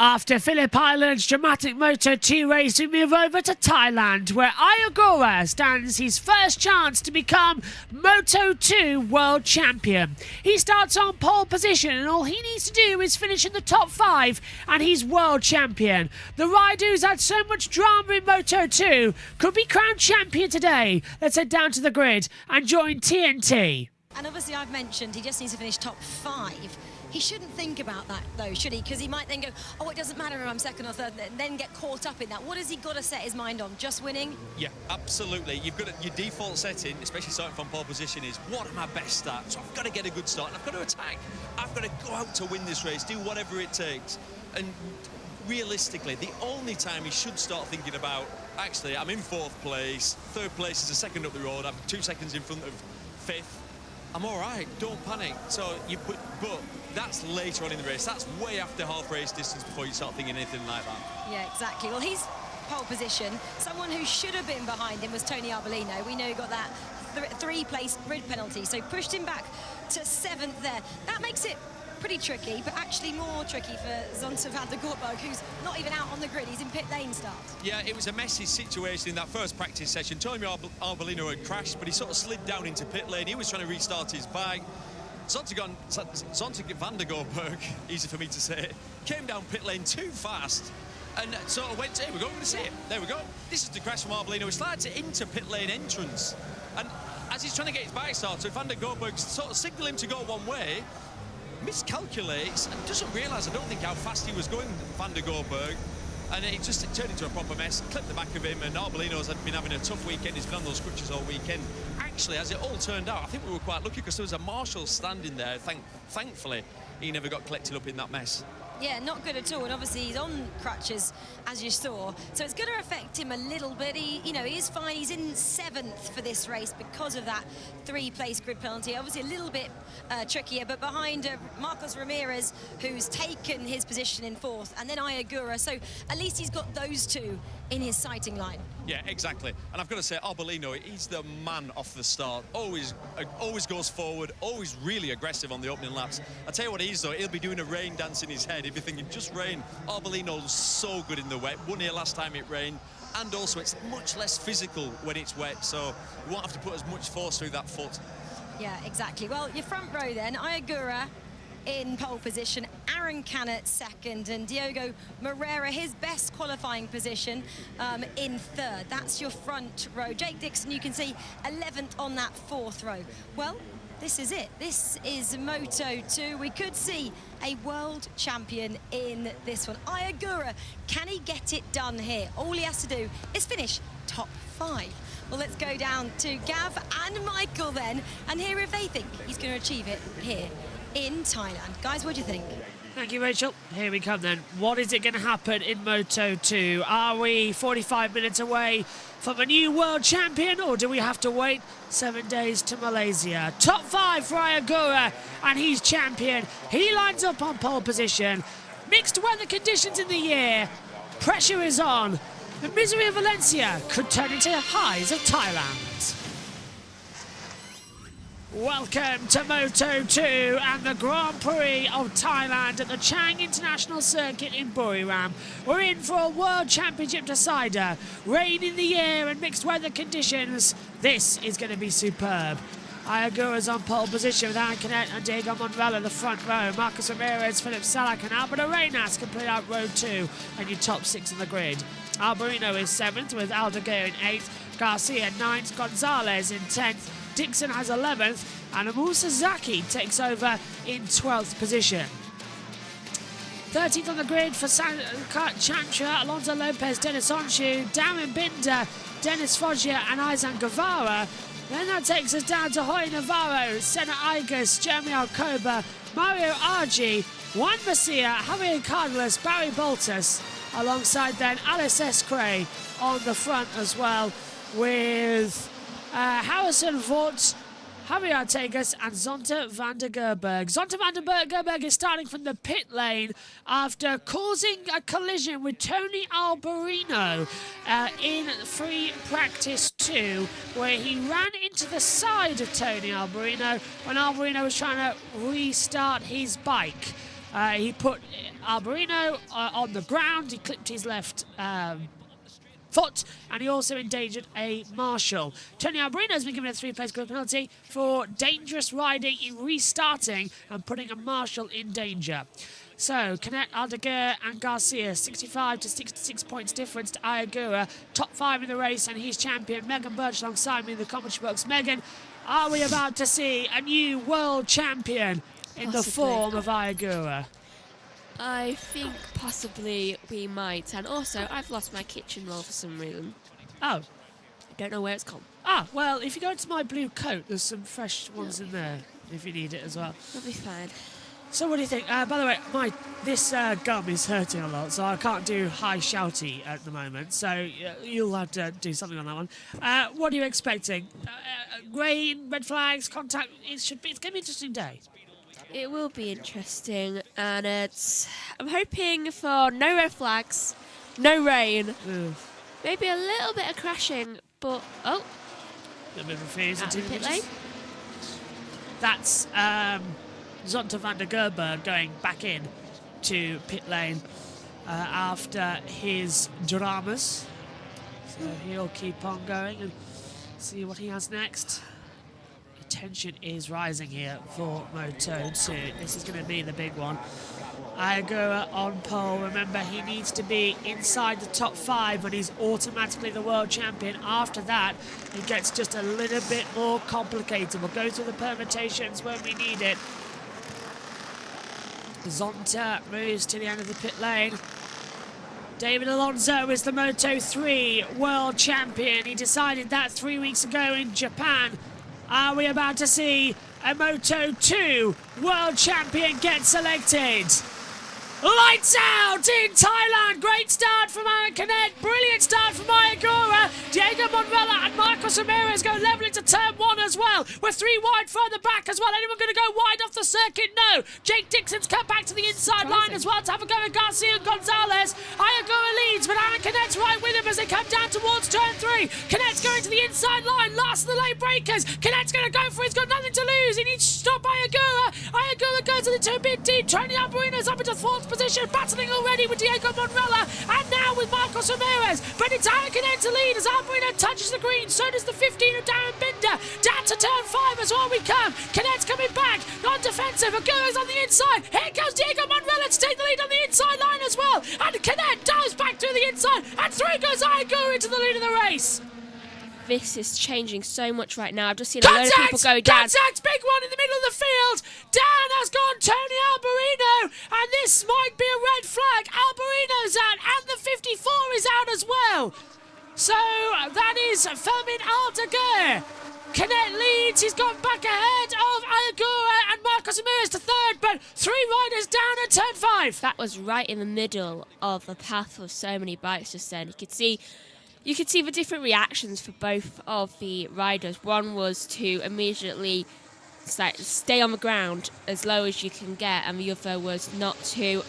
After Phillip Island's dramatic Moto2 race, we move over to Thailand, where Ayagura stands his first chance to become Moto2 world champion. He starts on pole position, and all he needs to do is finish in the top 5, and he's world champion. The rider who's had so much drama in Moto2 could be crowned champion today. Let's head down to the grid and join TNT. And obviously I've mentioned he just needs to finish top 5. He shouldn't think about that, though, should he? Because he might then go, oh, it doesn't matter if I'm second or third, and then get caught up in that. What has he got to set his mind on? Just winning? Yeah, absolutely. You've got your default setting, especially starting from pole position, is what am I best at? So I've got to get a good start, and I've got to attack. I've got to go out to win this race, do whatever it takes. And realistically, the only time he should start thinking about, actually, I'm in 4th place, 3rd place is a second up the road, I'm 2 seconds in front of 5th. I'm all right, don't panic. So but that's later on in the race. That's way after half race distance before you start thinking anything like that. Yeah, exactly. Well, he's pole position. Someone who should have been behind him was Tony Arbolino. We know he got that 3-place grid penalty, so pushed him back to 7th there. That makes it pretty tricky, but actually more tricky for Zonta van der Gortberg, who's not even out on the grid. He's in pit lane start. Yeah, it was a messy situation in that first practice session. Tony Arbolino had crashed, but he sort of slid down into pit lane. He was trying to restart his bike. Zonta van der Gortberg, easy for me to say, came down pit lane too fast and sort of went, here we go, we're going to see it. There we go. This is the crash from Arbolino. He slides it into pit lane entrance. And as he's trying to get his bike started, Van der Gortberg sort of signalled him to go one way, miscalculates and doesn't realise, I don't think, how fast he was going, Van der Gortberg, and it turned into a proper mess, clipped the back of him, and Arbolino's been having a tough weekend. He's been on those crutches all weekend. Actually, as it all turned out, I think we were quite lucky because there was a marshal standing there. Thankfully, he never got collected up in that mess. Yeah, not good at all, and obviously he's on crutches, as you saw, so it's going to affect him a little bit. He is fine. He's in 7th for this race because of that 3-place grid penalty. Obviously a little bit trickier, but behind Marcos Ramirez, who's taken his position in 4th, and then Ayagura, so at least he's got those two in his sighting line. Yeah, exactly. And I've got to say, Arbolino, he's the man off the start. Always goes forward, always really aggressive on the opening laps. I tell you what he is, though, he'll be doing a rain dance in his head. He'll be thinking, just rain. Arbolino's so good in the wet. Won here last time it rained. And also, it's much less physical when it's wet, so you won't have to put as much force through that foot. Yeah, exactly. Well, your front row then, Ayagura in pole position, Aaron Canet 2nd, and Diogo Moreira, his best qualifying position, in 3rd. That's your front row. Jake Dixon, you can see 11th on that 4th row. Well, this is it. This is Moto2. We could see a world champion in this one. Ayagura, can he get it done here? All he has to do is finish top 5. Well, let's go down to Gav and Michael then and hear if they think he's going to achieve it here in Thailand. Guys, what do you think? Thank you, Rachel. Here we come then. What is it going to happen in Moto2? Are we 45 minutes away from a new world champion, or do we have to wait 7 days to Malaysia? Top 5 for Ayagura, and he's champion. He lines up on pole position. Mixed weather conditions in the year. Pressure is on. The misery of Valencia could turn into highs of Thailand. Welcome to Moto2 and the Grand Prix of Thailand at the Chang International Circuit in Buriram. We're in for a World Championship decider. Rain in the air and mixed weather conditions. This is going to be superb. Ayagura's on pole position with Aaron Canet and Diego Monreal the front row. Marcos Ramirez, Philip Salak and Albert Arenas complete out row 2 and your top 6 on the grid. Alberino is 7th with Aldeguer in 8th, Garcia 9th, Gonzalez in 10th, Dixon has 11th, and Amul Sasaki takes over in 12th position. 13th on the grid for Chantra, Alonso Lopez, Dennis Onshu, Darren Binder, Dennis Foggia and Aizan Guevara. Then that takes us down to Jorge Navarro, Senna Igas, Jeremy Alcoba, Mario Argi, Juan Macia, Javier Cardenas, Barry Boltus, alongside then Alice Escray on the front as well, with Harrison Vort, Javier Artegas and Zonta van der Gortberg. Zonta van der Gortberg is starting from the pit lane after causing a collision with Tony Alberino in free practice 2, where he ran into the side of Tony Alberino when Alberino was trying to restart his bike. He put Alberino on the ground. He clipped his left foot, and he also endangered a marshal. Tony Alberino has been given a 3-place group penalty for dangerous riding in restarting and putting a marshal in danger. So, Canet, Aldeguer and Garcia, 65 to 66 points difference to Ayagura. Top 5 in the race, and he's champion. Megan Birch alongside me in the commentary box. Megan, are we about to see a new world champion in the form of Ayagura? I think possibly we might. And also, I've lost my kitchen roll for some reason. Oh. I don't know where it's gone. Ah, well, if you go into my blue coat, there's some fresh ones in there if you need it as well. That'll be fine. So what do you think? By the way, this gum is hurting a lot, so I can't do high shouty at the moment. So you'll have to do something on that one. What are you expecting? Rain, red flags, contact. It's going to be an interesting day. It will be interesting, and I'm hoping for no red flags, no rain, maybe a little bit of crashing, but a little bit of a freeze into pit lane. That's Zonta van der Gerber going back in to pit lane after his dramas. So he'll keep on going and see what he has next. Tension is rising here for Moto2. This is going to be the big one. Ayagura on pole. Remember, he needs to be inside the top 5 and he's automatically the world champion. After that, it gets just a little bit more complicated. We'll go through the permutations when we need it. Zonta moves to the end of the pit lane. David Alonso is the Moto3 world champion. He decided that 3 weeks ago in Japan. Are we about to see a Moto2 world champion get selected? Lights out in Thailand. Great start from Aaron Canet. Brilliant start from Ayagura. Diego Monrella and Marcos Ramirez go level into turn 1 as well. We're 3 wide further back as well. Anyone going to go wide off the circuit? No. Jake Dixon's come back to the inside line as well to have a go with Garcia and Gonzalez. Ayagura leads, but Aaron Canet's right with him as they come down towards turn 3. Canet's going to the inside line. Last of the lane breakers. Canet's going to go for it. He's got nothing to lose. He needs to stop Ayagura. Ayagura goes into a bit deep. Tony Alberino's up into 4th position, battling already with Diego Monrella, and now with Marcos Ramirez. But it's Aaron Canet to lead as Alberino touches the green. So does the 15 of Darren Binder. Down to turn 5 as well we come. Canet's coming back, non-defensive. Agura's on the inside. Here comes Diego Monrella to take the lead on the inside line as well. And Canet dives back through the inside, and through goes Ayagura into the lead of the race. This is changing so much right now. I've just seen a load of people go down. Contact, big one in the middle of the field. Down has gone Tony Alberino, and this might be a red flag. Alberino's out, and the 54 is out as well. So that is Fermin Aldeguer. Canet leads. He's gone back ahead of Ayagura and Marcos Ramirez to 3rd, but 3 riders down at turn 5. That was right in the middle of the path of so many bikes just then. You could see the different reactions for both of the riders. One was to immediately stay on the ground as low as you can get, and the other was not to.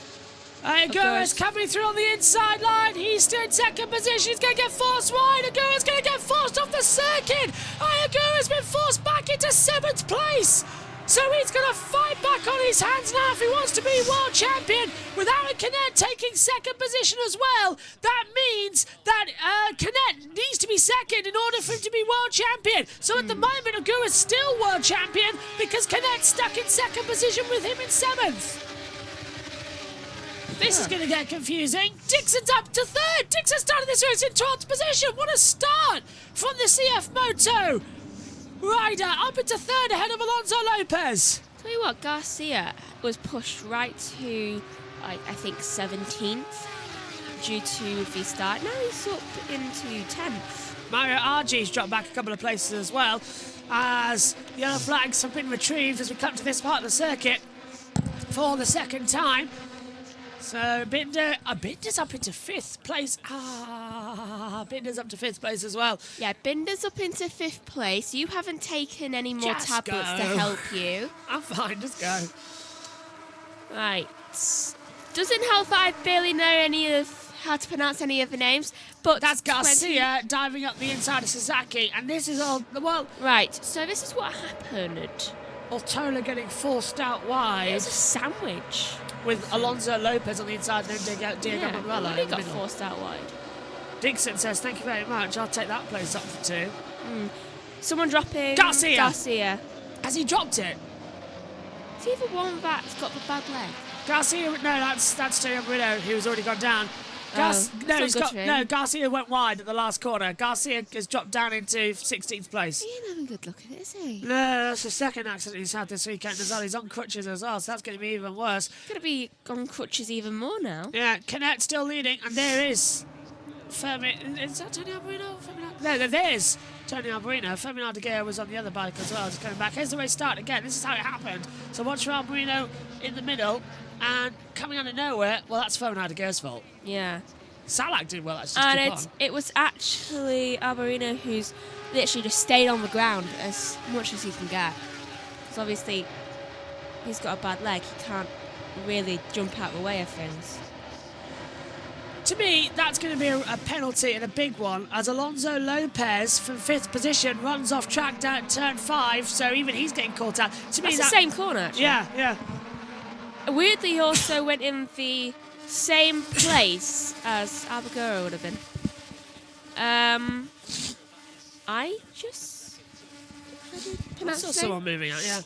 Agura's coming through on the inside line. He's still in 2nd position. He's going to get forced wide. Agura's going to get forced off the circuit. Ayagura's been forced back into 7th place. So he's going to fight back on his hands now if he wants to be world champion. With Aaron Canet taking 2nd position as well, that means that Canet needs to be 2nd in order for him to be world champion. So at the moment, Agura's still world champion because Canet's stuck in 2nd position with him in 7th. This is going to get confusing. Dixon's up to 3rd. Dixon started this race in 12th position. What a start from the CF Moto rider, up into 3rd ahead of Alonso Lopez. Tell you what, Garcia was pushed right to, I think, 17th due to the start. Now he's up into 10th. Mario Argi's dropped back a couple of places as well, as the yellow flags have been retrieved as we come to this part of the circuit for the 2nd time. So Binder's up into 5th place. Binder's up to 5th place as well. Yeah, Binder's up into 5th place. You haven't taken any more Just tablets go. to help you. I'm fine, just go. Right. Doesn't help that I barely know how to pronounce any of the names, but That's Garcia diving up the inside of Sasaki, and this is all, well... Right, so this is what happened. Altola getting forced out wide. It was a sandwich. with Alonso Lopez on the inside and then Diego Manuela He in the got middle. forced out wide. Dixon says, thank you very much. I'll take that place up for 2. Someone dropping Garcia. Has he dropped it? It's either one that's got the bad leg. Garcia, no, that's Tony Albarino, who's already gone down. Garcia went wide at the last corner. Garcia has dropped down into 16th place. He ain't having a good look at it, is he? No, that's the second accident he's had this weekend as well. He's on crutches as well, so that's going to be even worse. Going to be on crutches even more now. Yeah, Canet still leading, and there is Fermi. Is that Tony Albarino? No, there's Tony Albarino. Fermin Ardegea was on the other bike as well, just coming back. Here's the race start again. This is how it happened. So watch for Albarino in the middle, and coming out of nowhere, well, that's Fermin Ardegea's fault. Yeah. Salak did well, actually. And it was actually Albarino who's literally just stayed on the ground as much as he can get. Because obviously he's got a bad leg. He can't really jump out the way of things. To me, that's going to be a penalty and a big one, as Alonso Lopez from 5th position runs off track down at turn 5, so even he's getting caught out. To me, That's the same corner, actually. Yeah. Weirdly, he also went in the same place as Albagura would have been. I saw someone moving out, yeah.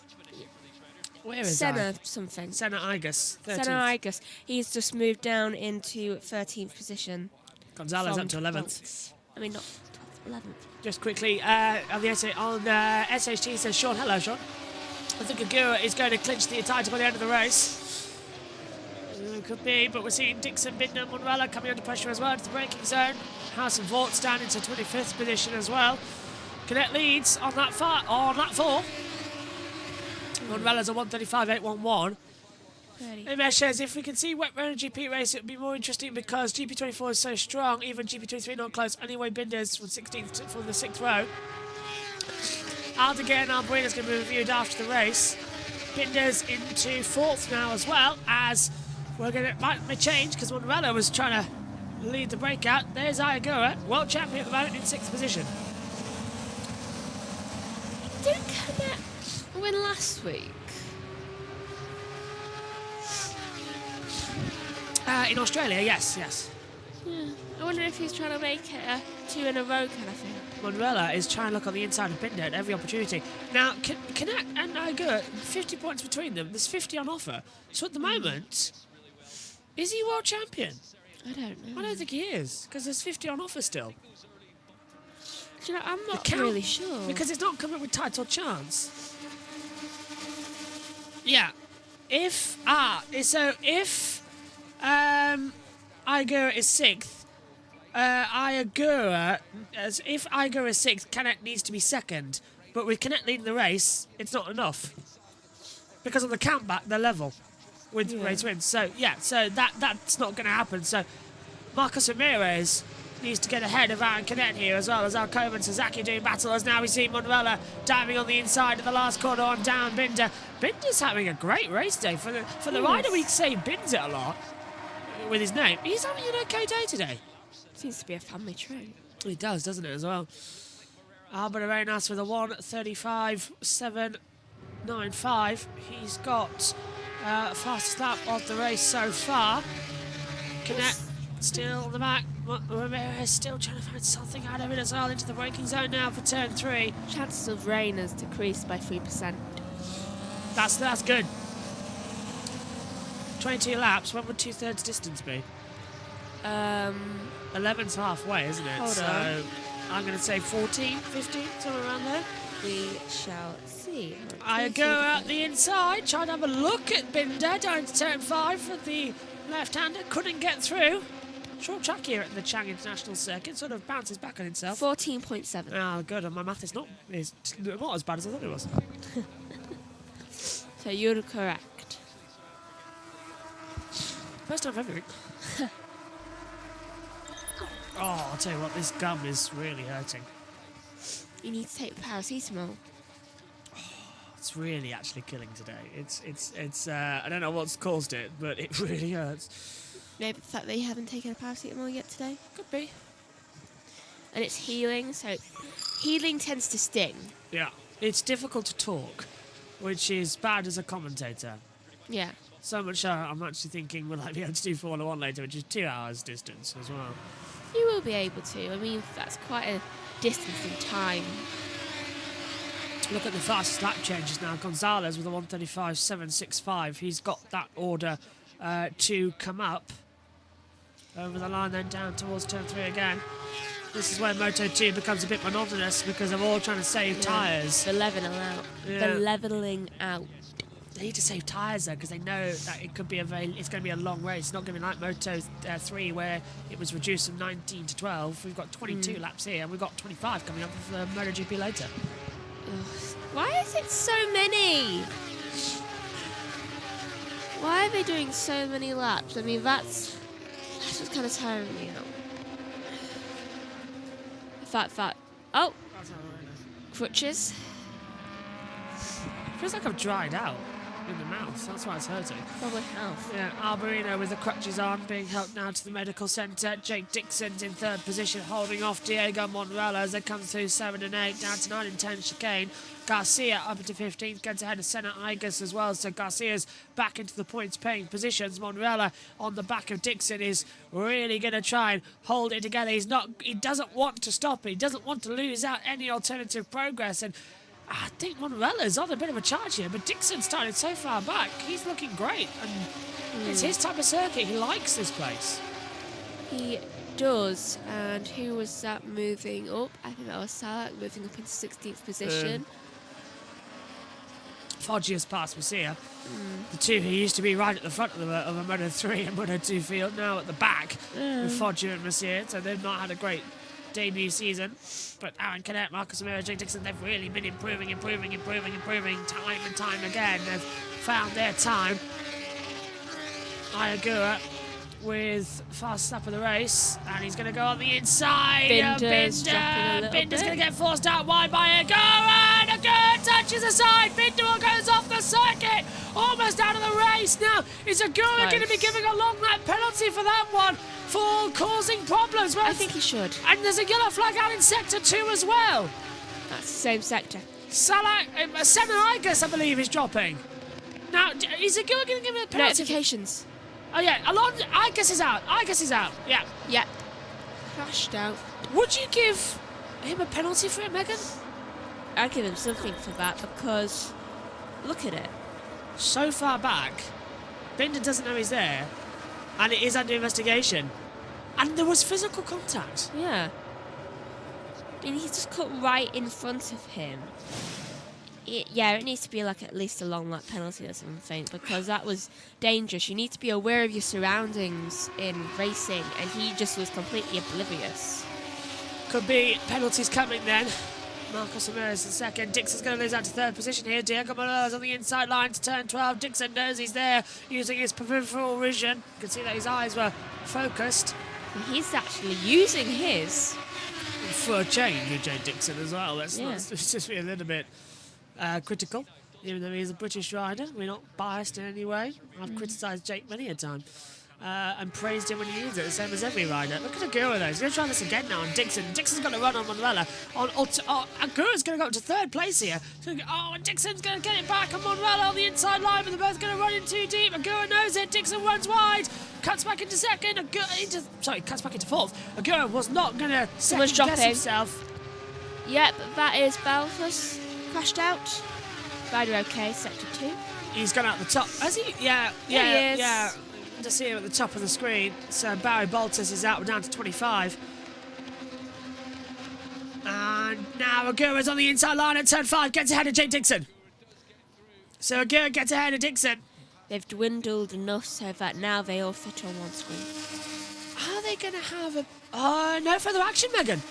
Where is Senna something. Senna Igus, 13th. Senna Igus. He's just moved down into 13th position. Gonzalez up to 11th. 12th. I mean, not 12th, 11th. Just quickly, on SHT says, Sean, hello, Sean. I think Agura is going to clinch the title by the end of the race. Could be, but we're seeing Dixon, Binder, Manuela coming under pressure as well into the braking zone. House and Vort's down into 25th position as well. Canet leads on that 4. Manuela's a 1:35.811. Imesh says, if we can see wet road GP race, it would be more interesting because GP24 is so strong, even GP23 not close. Anyway, Binder's from 16th from the 6th row. Ardegea and Albarino's going to be reviewed after the race. Binder's into 4th now as well, as might change because Manuela was trying to lead the breakout. There's Ayagura, world champion at the moment in 6th position. Didn't Canet win last week? In Australia, yes. Yeah. I wonder if he's trying to make it a 2 in a row kind of thing. Manuela is trying to look on the inside of Binder at every opportunity. Now, Canet and Ayagura, 50 points between them. There's 50 on offer. So at the moment, is he world champion? I don't know. I don't think he is, because there's 50 on offer still. Do you know, I'm not really sure. Because it's not coming with title chance. Yeah. If Ayagura is 6th, if Ayagura is 6th, Canet needs to be 2nd. But with Canet leading the race, it's not enough. Because on the countback, they're level with race wins. So, that's not going to happen. So, Marcos Ramirez needs to get ahead of Aaron Canet here, as well as Alcoba and Sasaki doing battle, as now we see Manuela diving on the inside of the last corner on down Binder. Binder's having a great race day. For the rider, we say bins it a lot with his name. He's having an okay day today. Seems to be a family trait. He does, doesn't it, as well? Albert Arenas with a 1:35.795. He's got fastest lap of the race so far. Canet still on the back. Ramirez still trying to find something out of it as well, into the braking zone now for turn 3. Chances of rain has decreased by 3%. That's good. 22 laps. What would 2/3 distance be? 11's halfway, isn't it? Hold on. I'm going to say 14, 15, somewhere around there. We shall see. I go out the inside, trying to have a look at Binder down to turn 5 for the left-hander. Couldn't get through. Short track here at the Chang International Circuit, sort of bounces back on itself. 14.7. Oh, good. And my math is not as bad as I thought it was. So you're correct. First time for everything. Oh, I'll tell you what, this gum is really hurting. You need to take the paracetamol. It's really actually killing today. It's I don't know what's caused it, but it really hurts. Maybe the fact that you haven't taken a paracetamol yet today. Could be. And it's healing, so healing tends to sting. Yeah. It's difficult to talk, which is bad as a commentator. Yeah. So much I'm actually thinking we'll be able to do Formula 1 later, which is 2 hours distance as well. You will be able to. I mean, that's quite a distance in time. Look at the fastest lap changes now. Gonzalez with a 1:35.765. He's got that order to come up over the line, then down towards turn 3 again. This is where Moto 2 becomes a bit monotonous because they're all trying to save tyres. The leveling out. Yeah. The leveling out. They need to save tyres though, because they know that it could be it's going to be a long race. It's not going to be like Moto 3 where it was reduced from 19 to 12. We've got 22 laps here, and we've got 25 coming up for MotoGP later. Ugh. Why is it so many? Why are they doing so many laps? I mean, that's what's kind of tiring me out. Fat. Oh, crutches. Feels like I've dried out in the mouth. That's why it's hurting. Probably health. Yeah, Alberino with the crutches on, being helped now to the medical centre. Jake Dixon's in 3rd position, holding off Diego Monreal as they come through 7 and 8, down to 9 and 10 chicane. Garcia up into 15th, gets ahead of Senna Igas as well, so Garcia's back into the points-paying positions. Monreal on the back of Dixon is really going to try and hold it together. He doesn't want to stop it. He doesn't want to lose out any alternative progress, and I think Monreala's on a bit of a charge here, but Dixon started so far back. He's looking great, and it's his type of circuit. He likes this place. He does. And who was that moving up? I think that was Salak moving up into 16th position. Foggia's past Messiah. The two who used to be right at the front of a Moto 3 and Moto 2 field, now at the back with Foggia and Messiah, so they've not had a great debut season. But Aaron Canet, Marcus Amira, Jake Dixon, they've really been improving time and time again. They've found their time. Ayagura with fast lap of the race, and he's going to go on the inside. Binder's Binder's going to get forced out wide by Ayagura, and Ayagura touches the side. Binder goes off the circuit, almost out of the race. Now, is Ayagura going to be giving a long lap penalty for that one for causing problems? Well, I think he should. And there's a yellow flag out in sector 2 as well. That's the same sector. Salak, Senna Igas, I believe, is dropping. Now, is Ayagura going to give it a penalty? Notifications. Oh yeah, Alonso, Igas is out. Yeah. Yeah. Crashed out. Would you give him a penalty for it, Megan? I'd give him something for that because look at it. So far back, Binder doesn't know he's there, and it is under investigation. And there was physical contact. Yeah. And he's just cut right in front of him. It needs to be like at least a long lap penalty or something because that was dangerous. You need to be aware of your surroundings in racing, and he just was completely oblivious. Could be penalties coming then. Marcos Ramirez in second. Dixon's going to lose out to 3rd position here. Diego Morales on the inside line to turn 12. Dixon knows he's there using his peripheral vision. You can see that his eyes were focused. And he's actually using his. For a change with Jay Dixon as well. Let's just be a little bit critical, even though he's a British rider. We're not biased in any way. I've criticised Jake many a time and praised him when he needs it, the same as every rider. Look at Agura though. He's going to try this again now on Dixon. Dixon's going to run on Monreal. Agura's going to go up to 3rd place here. And Dixon's going to get it back on Monreal on the inside line, but they're both going to run in too deep. Agura knows it. Dixon runs wide. Cuts back into 2nd. Cuts back into 4th. Agura was not going to second guess himself. Yep, that is Balthus. Crashed out. Rider okay, sector 2. He's gone out the top. Has he? Yeah. He is. Yeah. Just see him at the top of the screen. So Barry Baltus is out. We're down to 25. And now Agura's on the inside line at turn 5. Gets ahead of Jake Dixon. So Agura gets ahead of Dixon. They've dwindled enough so that now they all fit on one screen. Are they going to have a... no further action, Megan.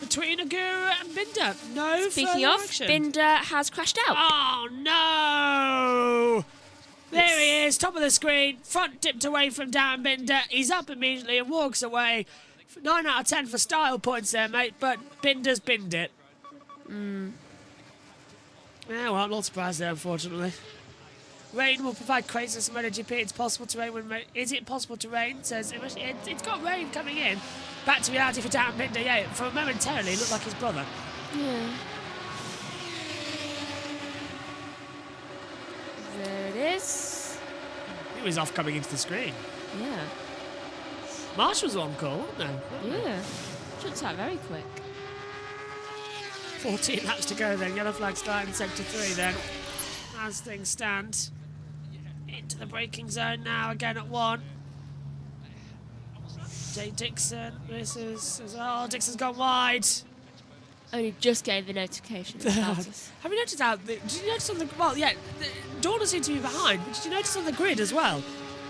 Between Agura and Binder. No Speaking further of, action. Binder has crashed out. Oh, no! There he is, top of the screen, front tipped away from Darren Binder. He's up immediately and walks away. 9 out of 10 for style points there, mate, but Binder's binned it. Yeah, well, not surprised there, unfortunately. Rain will provide craziness in MotoGP. It's possible to rain when... Is it possible to rain? Says it's got rain coming in. Back to reality for Darren Binder. Yeah, for momentarily, it looked like his brother. Yeah. There it is. he was off coming into the screen. Yeah. Marshall's on call, wasn't there? Yeah. Jumps out very quick. 14 laps to go then. Yellow flag starting in sector 3 then. As things stand. Into the braking zone now, again at 1. Jay Dixon misses as well. Dixon's gone wide. Only just gave the notification. About us. Have you noticed how? Did you notice on the? Well, yeah, Dorna seemed to be behind, but did you notice on the grid as well?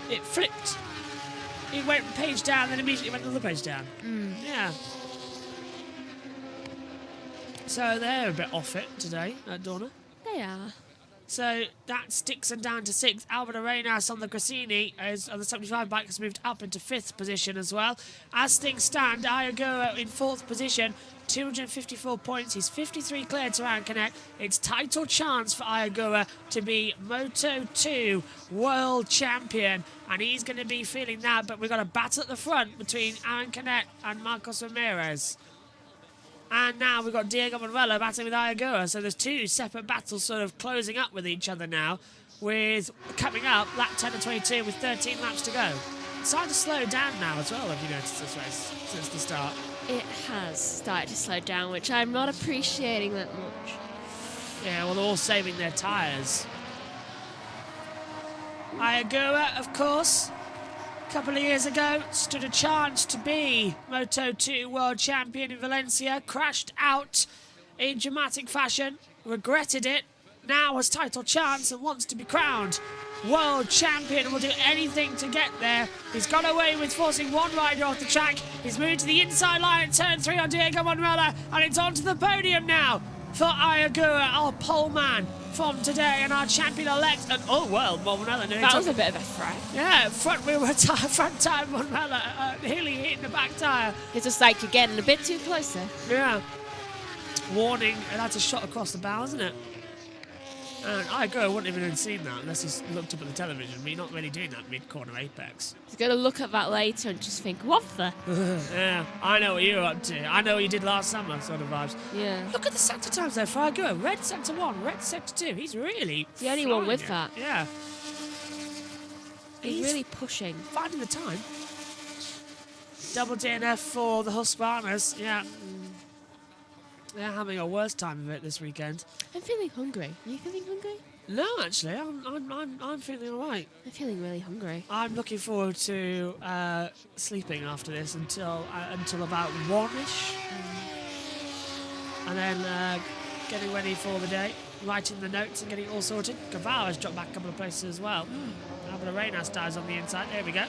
It flipped. It went page down, then immediately went another page down. Yeah. So they're a bit off it today at Dorna. They are. So that's Dixon down to 6th. Albert Arenas on the Grassini on the 75 bike has moved up into 5th position as well. As things stand, Ayagura in 4th position, 254 points. He's 53 clear to Ancanet. It's title chance for Ayagura to be Moto 2 world champion, and he's going to be feeling that. But we've got a battle at the front between Aaron Canet and Marcos Ramirez. And now we've got Diego Manuela battling with Ayagura. So there's 2 separate battles sort of closing up with each other now. With coming up, lap 10 and 22 with 13 laps to go. It's starting to slow down now as well, have you noticed this race since the start? It has started to slow down, which I'm not appreciating that much. Yeah, well, they're all saving their tyres. Ayagura, of course, a couple of years ago, stood a chance to be Moto 2 world champion in Valencia, crashed out in dramatic fashion, regretted it, now has title chance and wants to be crowned world champion and will do anything to get there. He's got away with forcing one rider off the track. He's moved to the inside line at turn 3 on Diego Manuela, and it's onto the podium now for Ayagura, our pole man from today and our champion-elect. And oh well, Manuela. That was a bit of a threat. Yeah, front tyre Manuela nearly hitting the back tyre. It's just like you're getting a bit too close there. Yeah. Warning, and that's a shot across the bow, isn't it? And Ayagura wouldn't even have seen that unless he's looked up at the television. We're not really doing that mid-corner apex. He's going to look at that later and just think, what the? Yeah, I know what you're up to. I know what you did last summer, sort of vibes. Yeah. Look at the sector times there for Ayagura. Red sector 1, red sector 2. He's really the only one with it. that. Yeah. He's really pushing. Finding the time. Double DNF for the Husqvarnas. Yeah. They're having a worse time of it this weekend. I'm feeling hungry. Are you feeling hungry? No, actually, I'm feeling alright. I'm feeling really hungry. I'm looking forward to sleeping after this until about 1ish, and then getting ready for the day, writing the notes and getting it all sorted. Guevara's dropped back a couple of places as well. Albert Arenas dies on the inside. There we go.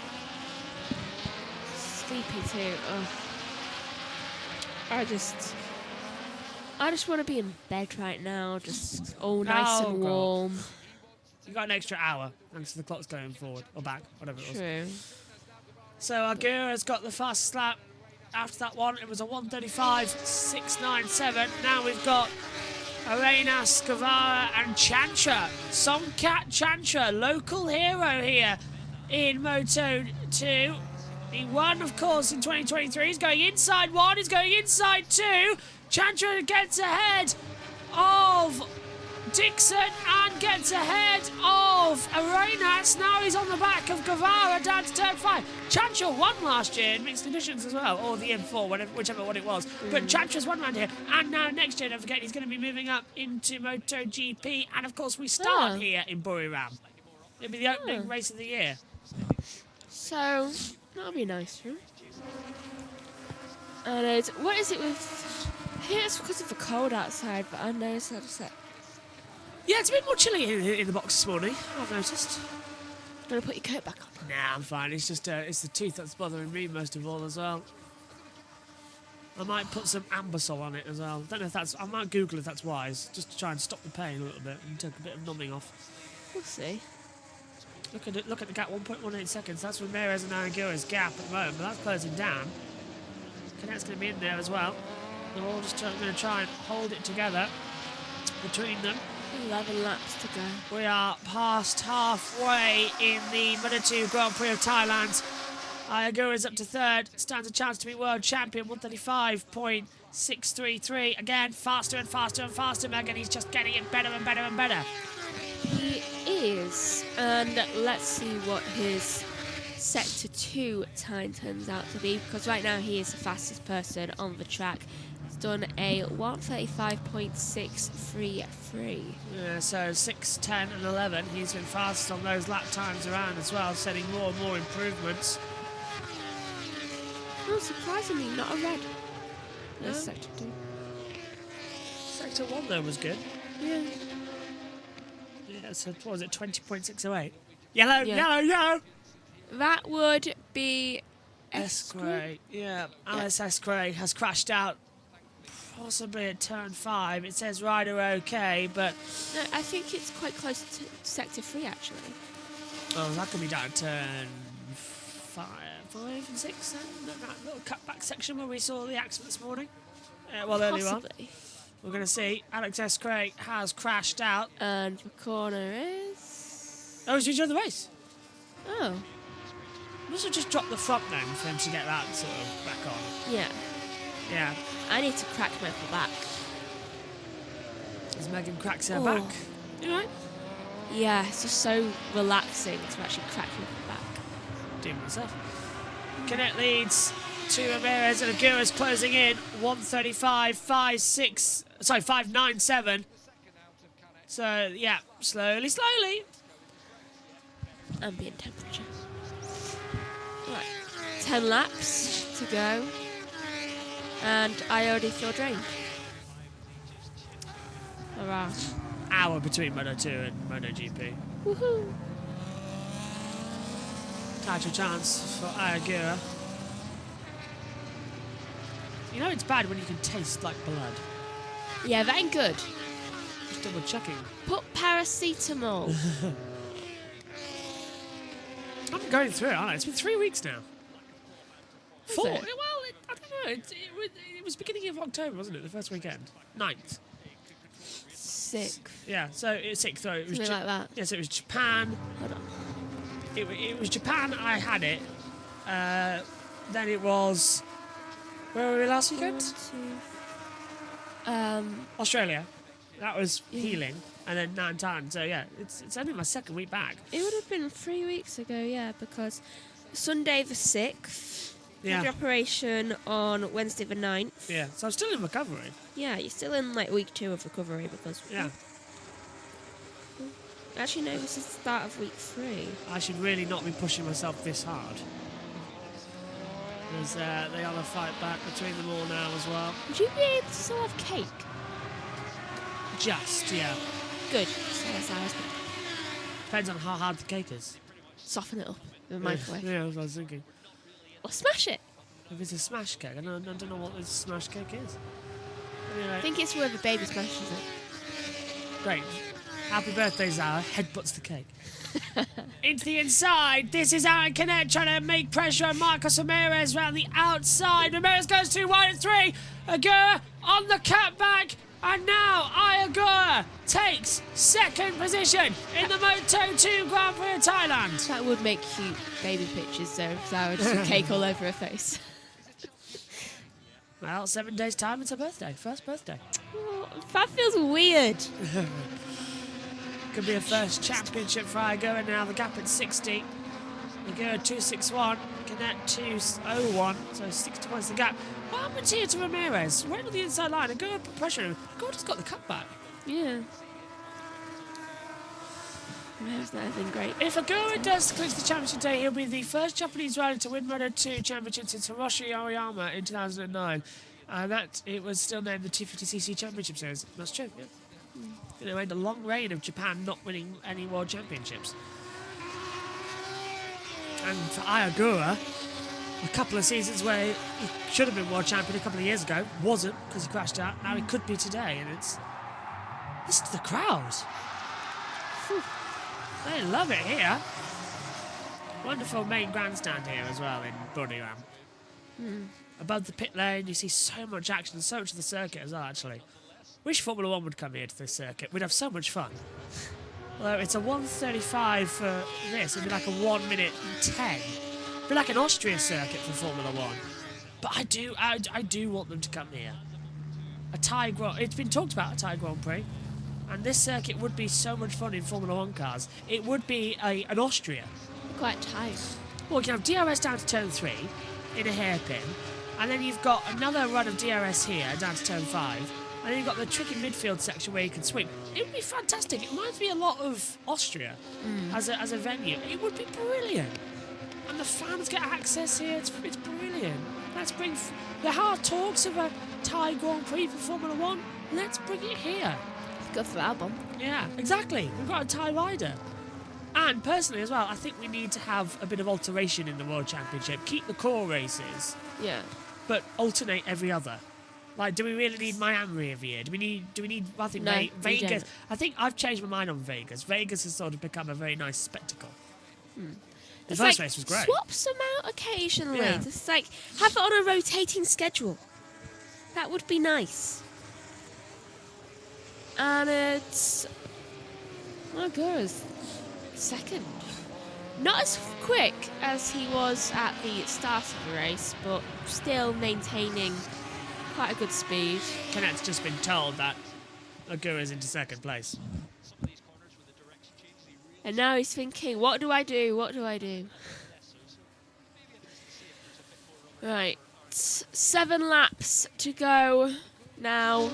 Sleepy too. Ugh. I just want to be in bed right now, just all nice and warm. You got an extra hour, thanks to the clock's going forward or back, whatever it was. True. So Ayagura's got the fastest lap. After that one, it was a 1:35.697. Now we've got Arenas, Guevara, and Chantra. Songkat Chantra, local hero here in Moto 2. He won, of course, in 2023. He's going inside 1. He's going inside 2. Chantra gets ahead of Dixon and gets ahead of Arenas. Now he's on the back of Guevara down to turn 5. Chantra won last year in mixed conditions as well, or the M4, whichever one it was. But Chantra's won around here. And now next year, don't forget, he's going to be moving up into MotoGP. And of course, we start here in Buriram. It'll be the opening race of the year. So, that'll be nice for him. And what is it with... I think it's because of the cold outside, but I noticed that just Yeah, it's a bit more chilly in the box this morning, I've noticed. Gonna put your coat back on. Nah, I'm fine. It's just it's the tooth that's bothering me most of all as well. I might put some Ambisol on it as well. Don't know if that's... I might Google if that's wise, just to try and stop the pain a little bit and take a bit of numbing off. We'll see. Look at it. Look at the gap, 1.18 seconds. That's Ramirez and Ayagura's gap at the moment, but that's closing down. Canet's going to be in there as well. They're all just going to try and hold it together between them. 11 laps to go. We are past halfway in the Moto 2 Grand Prix of Thailand. Ayagura's up to 3rd. Stands a chance to be world champion. 1:35.633. Again, faster and faster and faster. Megan, he's just getting it better and better and better. He is. And let's see what his Sector 2 time turns out to be, because right now he is the fastest person on the track. He's done a 1:35.633. Yeah, so 6, 10 and 11. He's been fastest on those lap times around as well, setting more and more improvements. Oh, surprisingly, not a red. No? That's Sector 2. Sector 1 though was good. Yeah. Yeah, so what was it, 20.608? Yellow, Yeah. yellow, yellow! That would be Escray. Yeah, Alice Escray has crashed out possibly at turn 5. It says rider okay, but... No, I think it's quite close to Sector 3, actually. Oh, that could be down at turn 5 and 6 then? That little cutback section where we saw the accident this morning. Earlier on. Possibly. We're going to see Alex Escray has crashed out. And the corner is... Oh, he's rejoined the race. Oh. Must have just dropped the front then for him to get that sort of back on. Yeah. Yeah. I need to crack my upper back. As Megan cracks her Oh. back. You alright? Yeah, it's just so relaxing to actually crack my upper back. Doing myself. Canet leads to Ramirez and Aguirre's closing in. 5:97. So, yeah, slowly. Ambient temperature. Right. 10 laps to go. And I already feel drained. Hurrah. Hour between Moto 2 and MotoGP. Woohoo. Title chance for Aguirre. You know it's bad when you can taste like blood. Yeah, that ain't good. Just double checking. Put paracetamol. I'm going through it, aren't I? It's been 3 weeks now. Is 4? it? Well, I don't know. It was beginning of October, wasn't it? The first weekend? 9th. 6. Yeah, so it's 6th. So it was Something like that. Yeah, so it was Japan. Hold on. It was Japan, I had it. Then it was... Where were we last weekend? 1, 2. Australia. That was Yeah. healing. And then Nantan. So yeah, it's only my second week back. It would have been 3 weeks ago, yeah, because Sunday the 6th, Yeah. the operation on Wednesday the 9th. Yeah, so I'm still in recovery. Yeah, you're still in like week 2 of recovery because... Yeah. Actually, no, this is the start of week 3. I should really not be pushing myself this hard. There's the other fight back between them all now as well. Would you be able to still have cake? Just, yeah. Good. So that's how I was- Depends on how hard the cake is. Soften it up in the microwave. Yeah, that's what I was thinking. Or smash it. If it's a smash cake, I don't know what this smash cake is. Anyway, I think it's where the baby smashes it. great. Happy birthday, Zara. Headbutts the cake. Into the inside. This is Aaron Canet trying to make pressure on Marcos Ramirez around the outside. Ramirez goes 2 wide and 3. Aguirre on the cutback. And now Aguirre takes second position in the Moto2 Grand Prix of Thailand. That would make cute baby pictures, though, if Zara just had cake all over her face. Well, 7 days' time, it's her birthday. First birthday. Oh, that feels weird. Could be a first championship for Aguirre. Now the gap at 60. Aguirre 261. Canet 201. So 60 points the gap. What happened here to Ramirez? Right on the inside line. Aguirre put pressure on him. Aguirre just got the cutback. Yeah. That's not been great. If Aguirre does clinch the championship today, he'll be the first Japanese rider to win Moto2 championship since Hiroshi Ariyama in 2009. And that it was still named the 250cc Championship Series. That's true, yeah. You know, a long reign of Japan not winning any world championships. And for Aguirre, a couple of seasons where he should have been world champion a couple of years ago, wasn't because he crashed out. Now he could be today, and it's listen to the crowd. Whew. They love it here. Wonderful main grandstand here as well in Podium. Above the pit lane, you see so much action, so much of the circuit as well. Actually, wish Formula 1 would come here to this circuit. We'd have so much fun. Although it's a 1:35 for this, it'd be like a 1:10. It'd be like an Austria circuit for Formula 1. But I do want them to come here. A Thai Grand, it's been talked about a Thai Grand Prix. And this circuit would be so much fun in Formula 1 cars. It would be an Austria. Quite tight. Well, you can have DRS down to turn 3 in a hairpin, and then you've got another run of DRS here down to turn 5, and then you've got the tricky midfield section where you can swing. It would be fantastic. It reminds me a lot of Austria as a venue. It would be brilliant. And the fans get access here. It's brilliant. Let's bring the hard talks of a Thai Grand Prix for Formula 1. Let's bring it here. Good for the album. Yeah, exactly. We've got a Thai rider. And personally as well, I think we need to have a bit of alteration in the World Championship. Keep the core races, Yeah. but alternate every other. Like, do we really need Miami every year? Do we need? I think No, we Vegas. don't. I think I've changed my mind on Vegas. Vegas has sort of become a very nice spectacle. The It's first like, race was great. swap some out occasionally. Yeah. Just like have it on a rotating schedule. That would be nice. And it's goes second. Not as quick as he was at the start of the race, but still maintaining quite a good speed. Kenneth's just been told that Agura's into second place. And now he's thinking, what do I do? What do I do? Right. 7 laps to go now.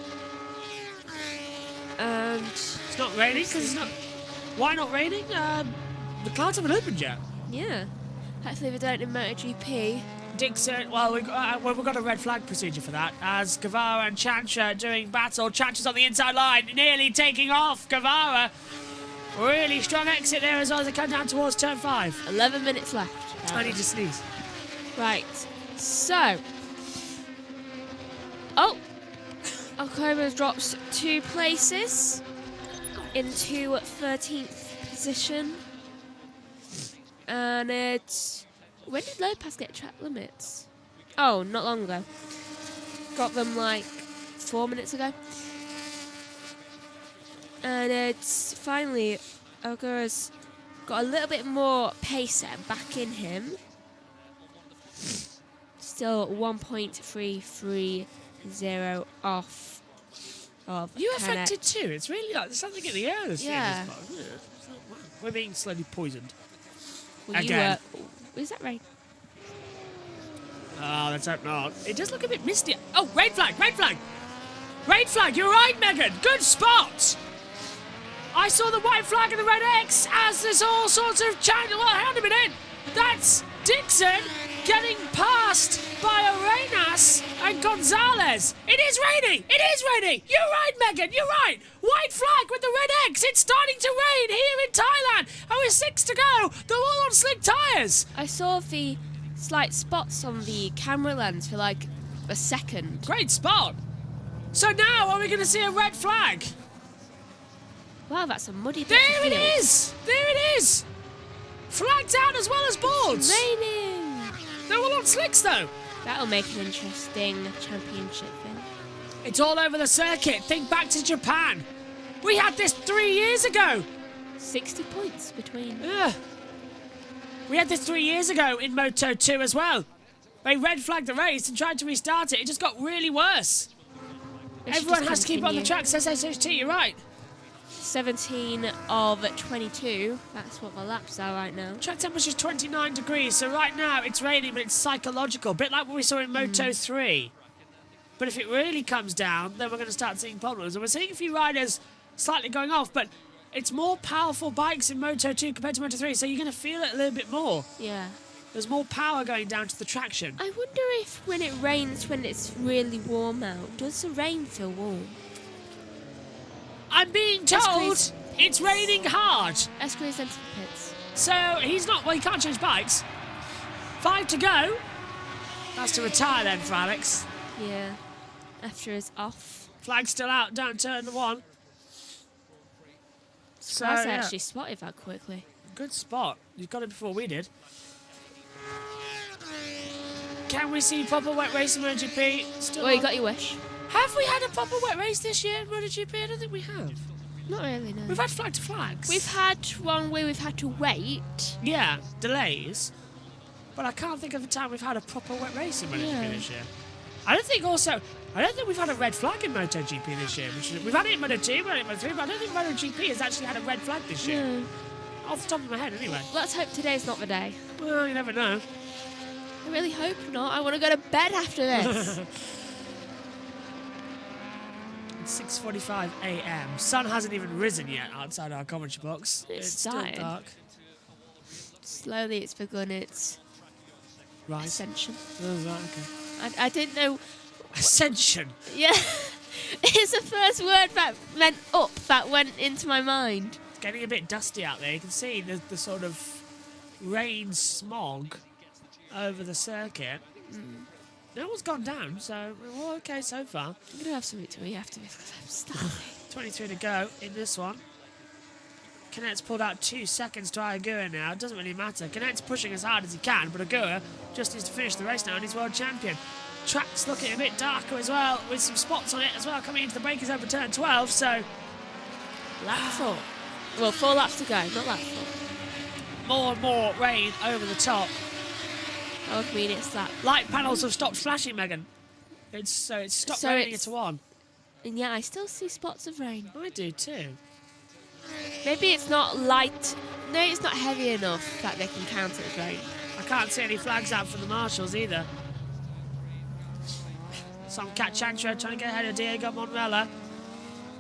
And It's not raining because it's not. Why not raining? The clouds haven't opened yet. yeah, hopefully they don't in MotoGP. Dixon, well, we've got a red flag procedure for that, as Guevara and Chancha doing battle. Chancha's on the inside line, nearly taking off Guevara. Really strong exit there as well as they come down towards turn 5. 11 minutes left. I need to sneeze. Right, so. Oh! Alcoba drops 2 places into 13th position. And it's. When did Lopez get track limits? Oh, not long ago. Got them like 4 minutes ago. And it's finally Ogura's got a little bit more pace back in him. Still 1.330 off of You Canet. affected too. It's really like there's something in the air this year. Yeah. This part, isn't it? We're being slowly poisoned. Well, Again. Is that right? Oh, let's hope not. It does look a bit misty. Oh, red flag, red flag! Red flag, you're right, Megan. Good spot! I saw the white flag and the red X as there's all sorts of channel. Well, hang on a minute. That's Dixon getting passed by Arenas and Gonzalez. It is raining! It is raining! You're right, Megan, you're right! White flag with the red X. It's starting to rain here in Thailand. And with 6 to go, they're all on slick tyres. I saw the slight spots on the camera lens for like a second. Great spot. So now are we going to see a red flag? Wow, that's a muddy bit There of it field. is! There it is! Flagged out as well as boards. Raining. They're all on slicks though. That'll make an interesting championship thing. It's all over the circuit. Think back to Japan. We had this 3 years ago. 60 points between. Yeah. We had this 3 years ago in Moto 2 as well. They red flagged the race and tried to restart it. It just got really worse. It should Everyone just has to keep it on the continue. track, says SHT, you're right. 17 of 22. That's what the laps are right now. Track temperature's 29 degrees, so right now it's raining, but it's psychological. A bit like what we saw in Moto 3. But if it really comes down, then we're going to start seeing problems. And we're seeing a few riders slightly going off, but it's more powerful bikes in Moto 2 compared to Moto 3, so you're going to feel it a little bit more. Yeah. There's more power going down to the traction. I wonder if when it rains, when it's really warm out, does the rain feel warm? I'm being told Esquires. it's raining hard. Esquires into the pits. So he's not, well, he can't change bikes. 5 to go. That's to retire then for Alex. Yeah. After it's off. Flag still out down turn 1. So, Surprised I yeah. actually spotted that quickly. Good spot. You got it before we did. Can we see proper wet race in MotoGP? Still Well, you on? got your wish. Have we had a proper wet race this year in MotoGP? I don't think we have. Not really, no. We've had flag to flags. We've had one where we've had to wait. Yeah, delays. But I can't think of a time we've had a proper wet race in MotoGP Yeah. this year. I don't think we've had a red flag in MotoGP this year. We've had it in Moto2, we've had it in Moto3, but I don't think MotoGP has actually had a red flag this year. No. Off the top of my head, anyway. Let's hope today's not the day. Well, you never know. I really hope not. I want to go to bed after this. It's 6:45 a.m. Sun hasn't even risen yet outside our commentary box. It's still starting. dark. Slowly it's begun its Right. ascension. Oh, right, okay. I didn't know. Ascension. Yeah. It's the first word that meant up that went into my mind. It's getting a bit dusty out there. You can see the sort of rain smog over the circuit. No one's gone down, so we're okay so far. I'm going to have something to eat after this because I'm starving. 23 to go in this one. Canet's pulled out 2 seconds to Agura now. It doesn't really matter. Canet's pushing as hard as he can, but Agura just needs to finish the race now and he's world champion. Track's looking a bit darker as well, with some spots on it as well coming into the breakers over turn 12, so... Lap 4. Well, 4 laps to go, not lap 4. More and more rain over the top. That would mean it's that. Light panels have stopped flashing, Megan. It's stopped raining it's- into 1. And yeah, I still see spots of rain. I do too. Maybe it's not light. No, it's not heavy enough that they can count it as rain. I can't see any flags out for the marshals either. Cat Chantra trying to get ahead of Diego Monrella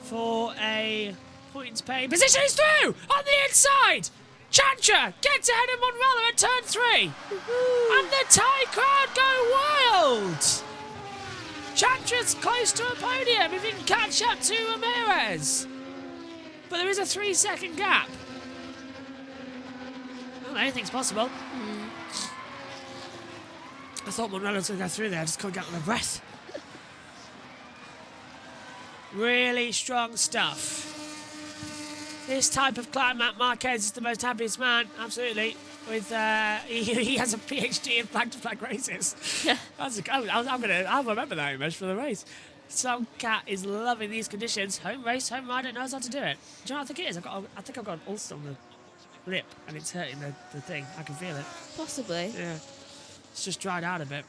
for a points pay position. He's through on the inside. Chantra gets ahead of Monrella at turn 3. And the Thai crowd go wild. Chantra's close to a podium if he can catch up to Ramirez. But there is a 3-second gap. Well, anything's possible. I thought Monrella was going to go through there. I just couldn't get my breath. Really strong stuff. This type of climate, Marquez is the most happiest man, absolutely. With he has a PhD in flag-to-flag races. I'll remember that image for the race. Some cat is loving these conditions. Home race, home rider knows how to do it. Do you know what I think it is? I think I've got an ulcer on the lip and it's hurting the thing. I can feel it. Possibly. Yeah. It's just dried out a bit.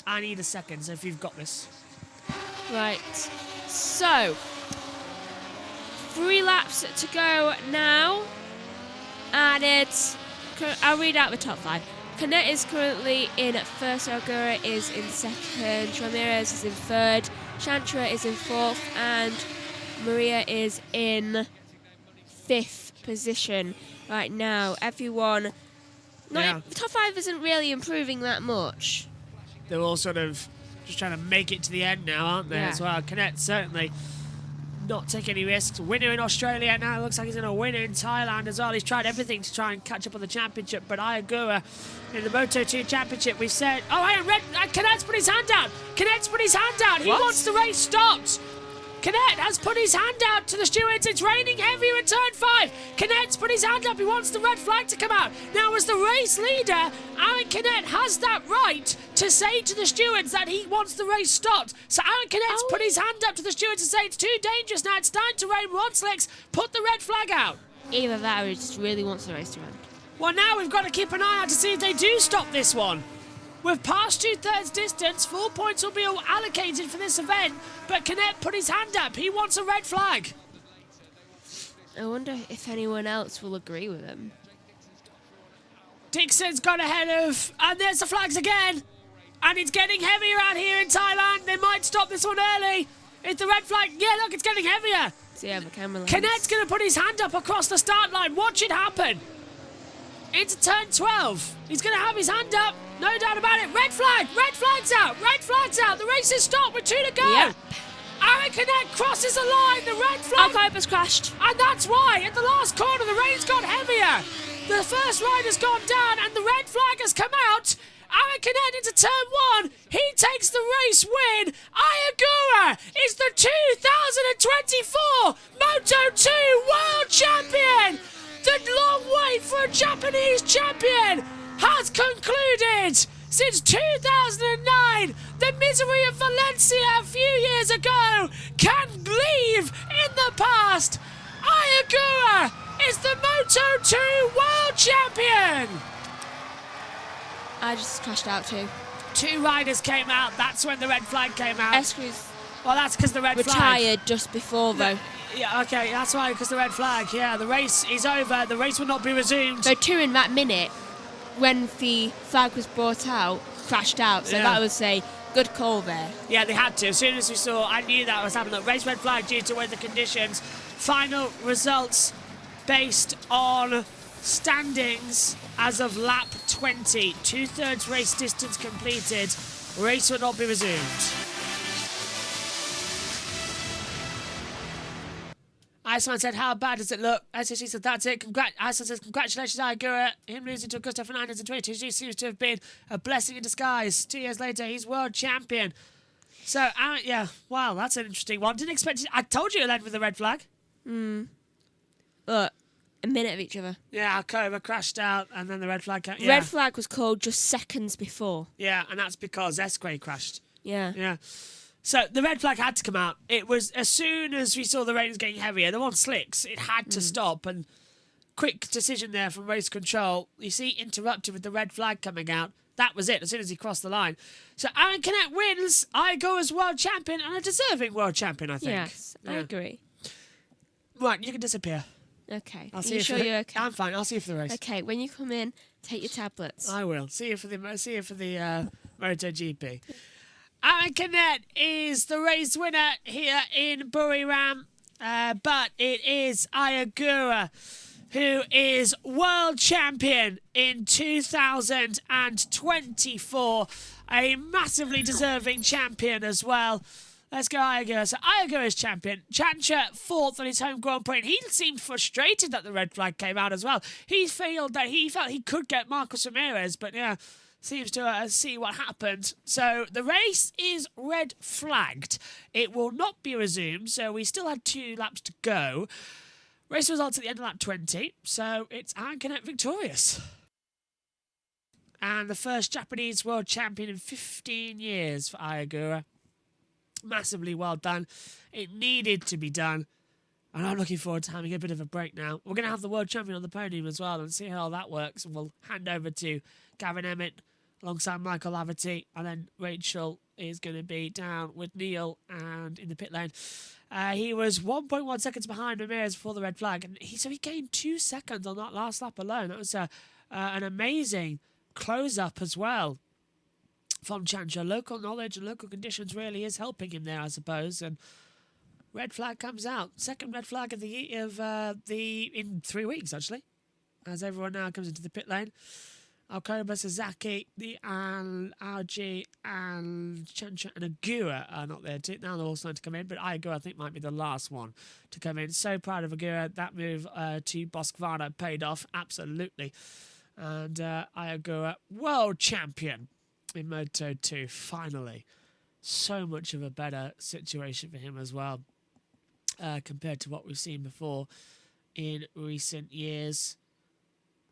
I need a second, so if you've got this. Right. So, 3 laps to go now. And I'll read out the top 5. Canet is currently in first, Agura is in second, Ramirez is in third, Chantra is in 4th, and Maria is in 5th position right now. Everyone, the top 5 isn't really improving that much. They're all sort of just trying to make it to the end now, aren't they, as well? Canet certainly not taking any risks. Winner in Australia now. It looks like he's going to win in Thailand as well. He's tried everything to try and catch up on the championship, but Agura in the Moto2 championship, we've said... Oh, hang on, Canet's put his hand out. Canet's put his hand out. He wants the race stopped. Canet has put his hand out to the stewards. It's raining heavier in turn 5. Canet's put his hand up. He wants the red flag to come out. Now, as the race leader, Aaron Canet has that right to say to the stewards that he wants the race stopped. So Aaron Canet's put his hand up to the stewards to say it's too dangerous now. It's time to rain. One slicks. Put the red flag out. Either that or he just really wants the race to end. Well, now we've got to keep an eye out to see if they do stop this one. We're past 2/3 distance. 4 points will be allocated for this event, but Canet put his hand up. He wants a red flag. I wonder if anyone else will agree with him. Dixon's gone ahead of... And there's the flags again. And it's getting heavier out here in Thailand. They might stop this one early. It's the red flag. Yeah, look, it's getting heavier. So yeah, the camera lens. Canet's going to put his hand up across the start line. Watch it happen. Into turn 12. He's going to have his hand up. No doubt about it. Red flag. Red flag's out. Red flag's out. The race is stopped with 2 to go. Yep. Aaron Canet crosses the line. The red flag. Alcopa's crashed. And that's why, at the last corner, the rain's got heavier. The first rider's gone down and the red flag has come out. Aaron Canet into turn 1. He takes the race win. Agura is the 2024 Moto2 World Champion. The long wait for a Japanese champion has concluded. Since 2009, the misery of Valencia a few years ago can leave in the past. Agura is the Moto2 World Champion. I just crashed out too. 2 riders came out. That's when the red flag came out. Esquer's Well, that's because the red flag. retired just before, though. Yeah, okay, that's why, because the red flag. Yeah, the race is over. The race will not be resumed. So 2 in that minute, when the flag was brought out, crashed out. So that was a good call there. Yeah, they had to. As soon as we saw, I knew that was happening. Look, race red flag due to weather conditions. Final results based on standings as of lap 20. 2/3 race distance completed. Race will not be resumed. Iceman said, how bad does it look? SSC said, that's it. Iceman says, congratulations, Agura. Him losing to Augusto Fernandez in 2022 seems to have been a blessing in disguise. 2 years later, he's world champion. So, yeah, wow, that's an interesting one. Didn't expect it. I told you it'll end with a red flag. Look, a minute of each other. Yeah, Alcova crashed out, and then the red flag came. Yeah. Red flag was called just seconds before. Yeah, and that's because Esquire crashed. Yeah. Yeah. So the red flag had to come out. It was as soon as we saw the rain was getting heavier, the one slicks, it had to stop. And quick decision there from race control. You see, interrupted with the red flag coming out. That was it, as soon as he crossed the line. So Aaron Canet wins. I go as world champion, and a deserving world champion, I think. Yes, I agree. Right, you can disappear. Okay. I'll Are see you you sure for the, you're okay? I'm fine. I'll see you for the race. Okay, when you come in, take your tablets. I will. See you for the MotoGP. Aaron Canet is the race winner here in Buriram, but it is Ayagura who is world champion in 2024. A massively deserving champion as well. Let's go Ayagura. So Ayagura is champion. Chancha 4th on his home Grand Prix. And he seemed frustrated that the red flag came out as well. He felt he could get Marcos Ramirez, but yeah, seems to see what happened. So the race is red flagged. It will not be resumed, so we still had 2 laps to go. Race results at the end of lap 20, so it's Aaron Canet victorious. And the first Japanese world champion in 15 years for Ayagura. Massively well done. It needed to be done. And I'm looking forward to having a bit of a break now. We're going to have the world champion on the podium as well and see how that works. And we'll hand over to Gavin Emmett alongside Michael Laverty. And then Rachel is going to be down with Neil and in the pit lane. He was 1.1 seconds behind Ramirez before the red flag. And he gained 2 seconds on that last lap alone. That was an amazing close-up as well from Chancha. Local knowledge and local conditions really is helping him there, I suppose. And red flag comes out. Second red flag of in 3 weeks, actually. As everyone now comes into the pit lane. Alcoba, Sasaki, the Algi, and Chancha and Agura are not there too. Now they're all starting to come in, but Ayagura I think might be the last one to come in. So proud of Agura. That move to Boskvana paid off, absolutely. And Ayagura, world champion in Moto 2, finally. So much of a better situation for him as well, compared to what we've seen before in recent years.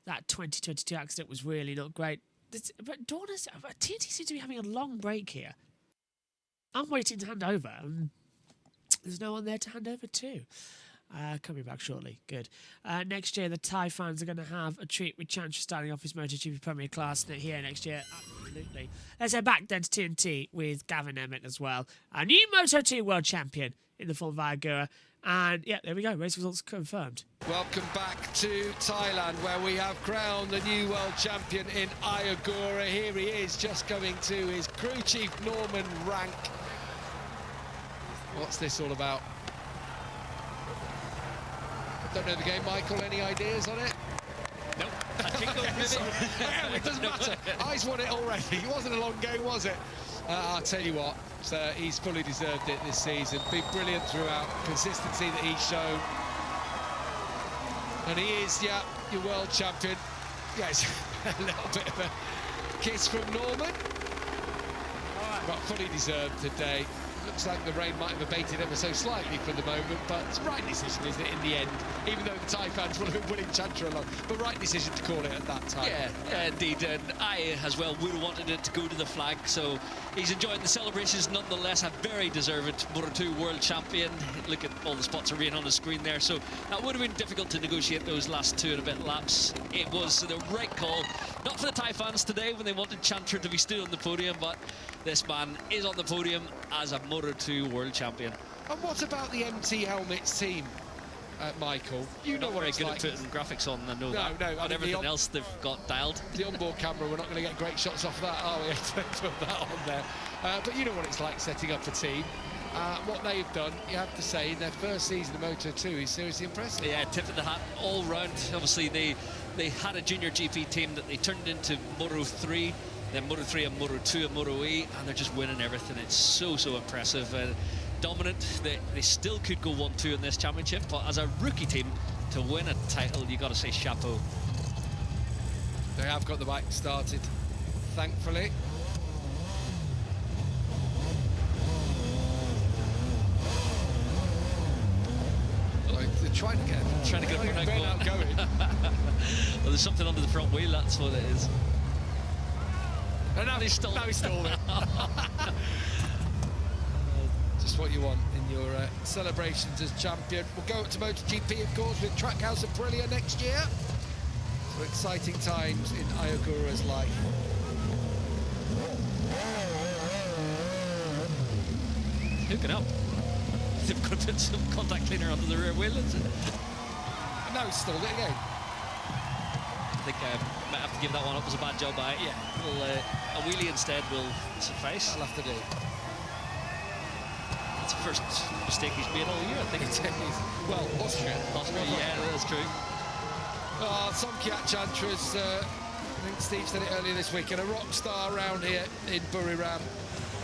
That 2022 accident was really not great. But TNT seems to be having a long break here. I'm waiting to hand over, and there's no one there to hand over to. Coming back shortly. Good. Next year, the Thai fans are going to have a treat with Chancha starting off his MotoGP Premier Class here next year. Absolutely. Let's head back then to TNT with Gavin Emmett as well. A new Moto2 world champion in the form of Ayagura. And yeah, there we go. Race results confirmed. Welcome back to Thailand, where we have crowned the new world champion in Ayagura. Here he is, just going to his crew chief Norman rank. What's this all about? Don't know the game, Michael. Any ideas on it? Nope. It doesn't matter. I's won it already. It wasn't a long game, was it? I'll tell you what, he's fully deserved it this season. Been brilliant throughout. Consistency that he's shown. And he is, yeah, your world champion. Yes, a little bit of a kiss from Norman. But fully deserved today. Looks like the rain might have abated ever so slightly for the moment, but it's the right decision, isn't it, in the end? Even though the Thai fans will have been winning Chantra along, but right decision to call it at that time. Yeah, indeed. And I, as well, would have wanted it to go to the flag, so he's enjoying the celebrations nonetheless. A very deserved Moto2 world champion. Look at all the spots are being on the screen there, so that would have been difficult to negotiate those last 2 and a bit laps. It was the right call. Not for the Thai fans today when they wanted Chantra to be still on the podium, but this man is on the podium as a Moto2 world champion. And what about the MT Helmets team, Michael? You know what very it's good like. at putting graphics on, I know No, that. no, I But mean, everything else they've got dialed. The onboard camera, we're not going to get great shots off that, are we? To put that on there. But you know what it's like setting up a team. What they've done, you have to say, in their first season of Moto2 is seriously impressive. Yeah, tip of the hat all round. Obviously, they had a junior GP team that they turned into Moto3, then Moto3 and Moto2 and Moto E, and they're just winning everything. It's so impressive. Dominant. They still could go 1-2 in this championship, but as a rookie team to win a title, you got to say chapeau. They have got the bike started, thankfully. They're trying to get a burnout going. Well, there's something under the front wheel, that's what it is. And now he's stalled it. Just what you want in your celebrations as champion. We'll go up to MotoGP, of course, with Trackhouse Aprilia next year. So exciting times in Ayagura's life. Hooking up. They've got to put some contact cleaner under the rear wheel, isn't it? Now he's stalled it again. I think I might have to give that one up as a bad job by it. Yeah. Well, a wheelie instead will suffice. I'll have to do. That's the first mistake he's made all year, I think. Well, Austria. Yeah, that's true. Somkiat Chantra's, I think Steve said it earlier this week, and a rock star around here in Buriram.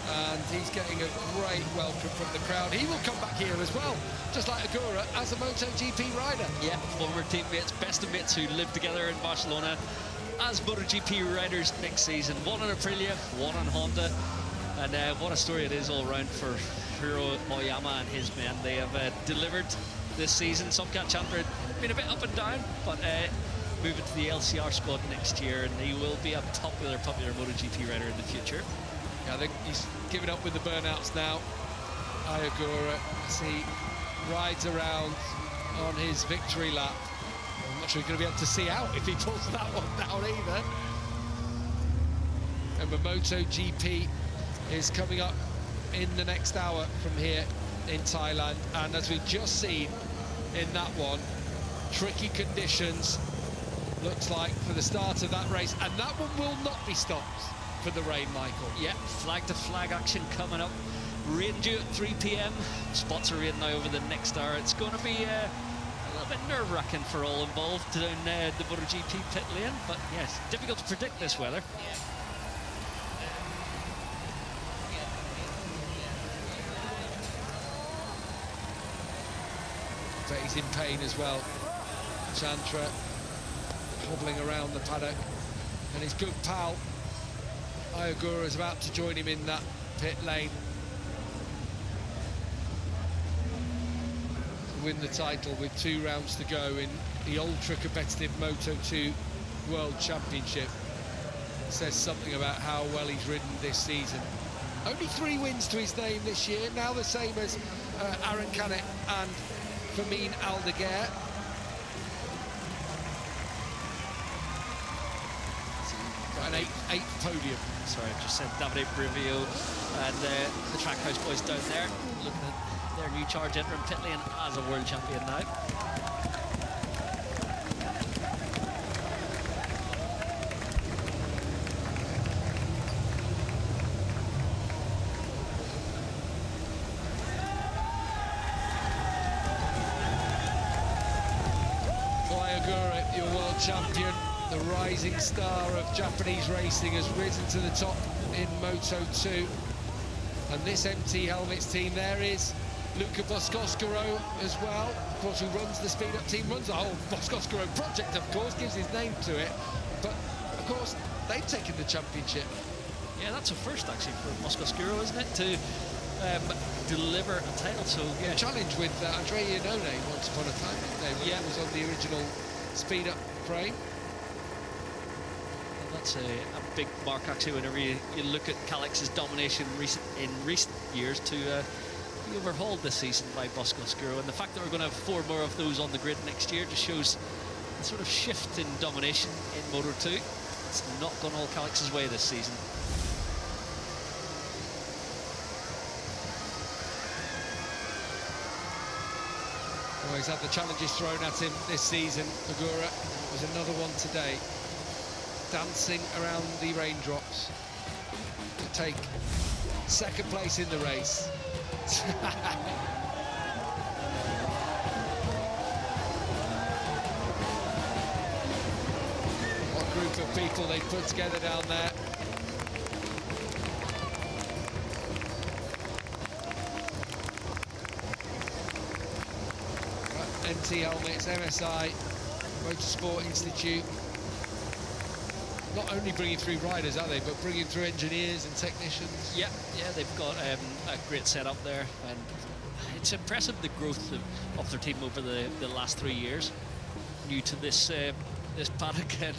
And he's getting a great welcome from the crowd. He will come back here as well, just like Agura, as a MotoGP rider. Yeah, former teammates, best of mates who lived together in Barcelona as MotoGP riders next season. One on Aprilia, one on Honda. And what a story it is all round for Hiro Oyama and his men. They have delivered this season. Somkiat Chantra been a bit up and down, but moving to the LCR squad next year, and he will be a popular MotoGP rider in the future. Yeah, I think he's giving up with the burnouts now. Ayagura, as he rides around on his victory lap. I'm not sure he's going to be able to see out if he pulls that one down either. And the MotoGP is coming up in the next hour from here in Thailand. And as we've just seen in that one, tricky conditions, looks like, for the start of that race. And that one will not be stopped for the rain, Michael. Yeah, flag-to-flag action coming up. Rain due at 3 p.m. Spots are rain now over the next hour. It's going to be a little bit nerve-wracking for all involved down the MotoGP pit lane, but yes, difficult to predict this weather. But he's in pain as well. Chantra hobbling around the paddock, and his good pal Ayagura is about to join him in that pit lane to win the title with 2 rounds to go in the ultra-competitive Moto2 World Championship. It says something about how well he's ridden this season. Only 3 wins to his name this year, now the same as Aaron Canet and Fermin Aldeguer. An eighth podium. Sorry, I just said Davide Brivio and the Trackhouse boys down there, looking at their new charge entering pit lane as a world champion now. Ayagura, your world champion. The rising star of Japanese racing has risen to the top in Moto2. And this MT Helmets team, there is Luca Boscoscaro as well, of course, who runs the Speed Up team, runs the whole Boscoscaro project, of course, gives his name to it. But, of course, they've taken the championship. Yeah, that's a first, actually, for Boscoscaro, isn't it? To deliver a title. So yeah, Challenge with Andrea Iannone once upon a time, didn't they? When it was on the original speed-up frame. And that's a big mark actually whenever you look at Calix's domination in recent years to be overhauled this season by Bosco Oscuro, and the fact that we're going to have 4 more of those on the grid next year just shows the sort of shift in domination in Moto2. It's not gone all Calix's way this season. Well, he's had the challenges thrown at him this season, Agura. It was another one today. Dancing around the raindrops to take second place in the race. What group of people they put together down there. NT helmets, MSI, Motorsport Institute. Not only bringing through riders, are they, but bringing through engineers and technicians. Yeah, they've got a great setup there, and it's impressive the growth of their team over the last 3 years. New to this this paddock, and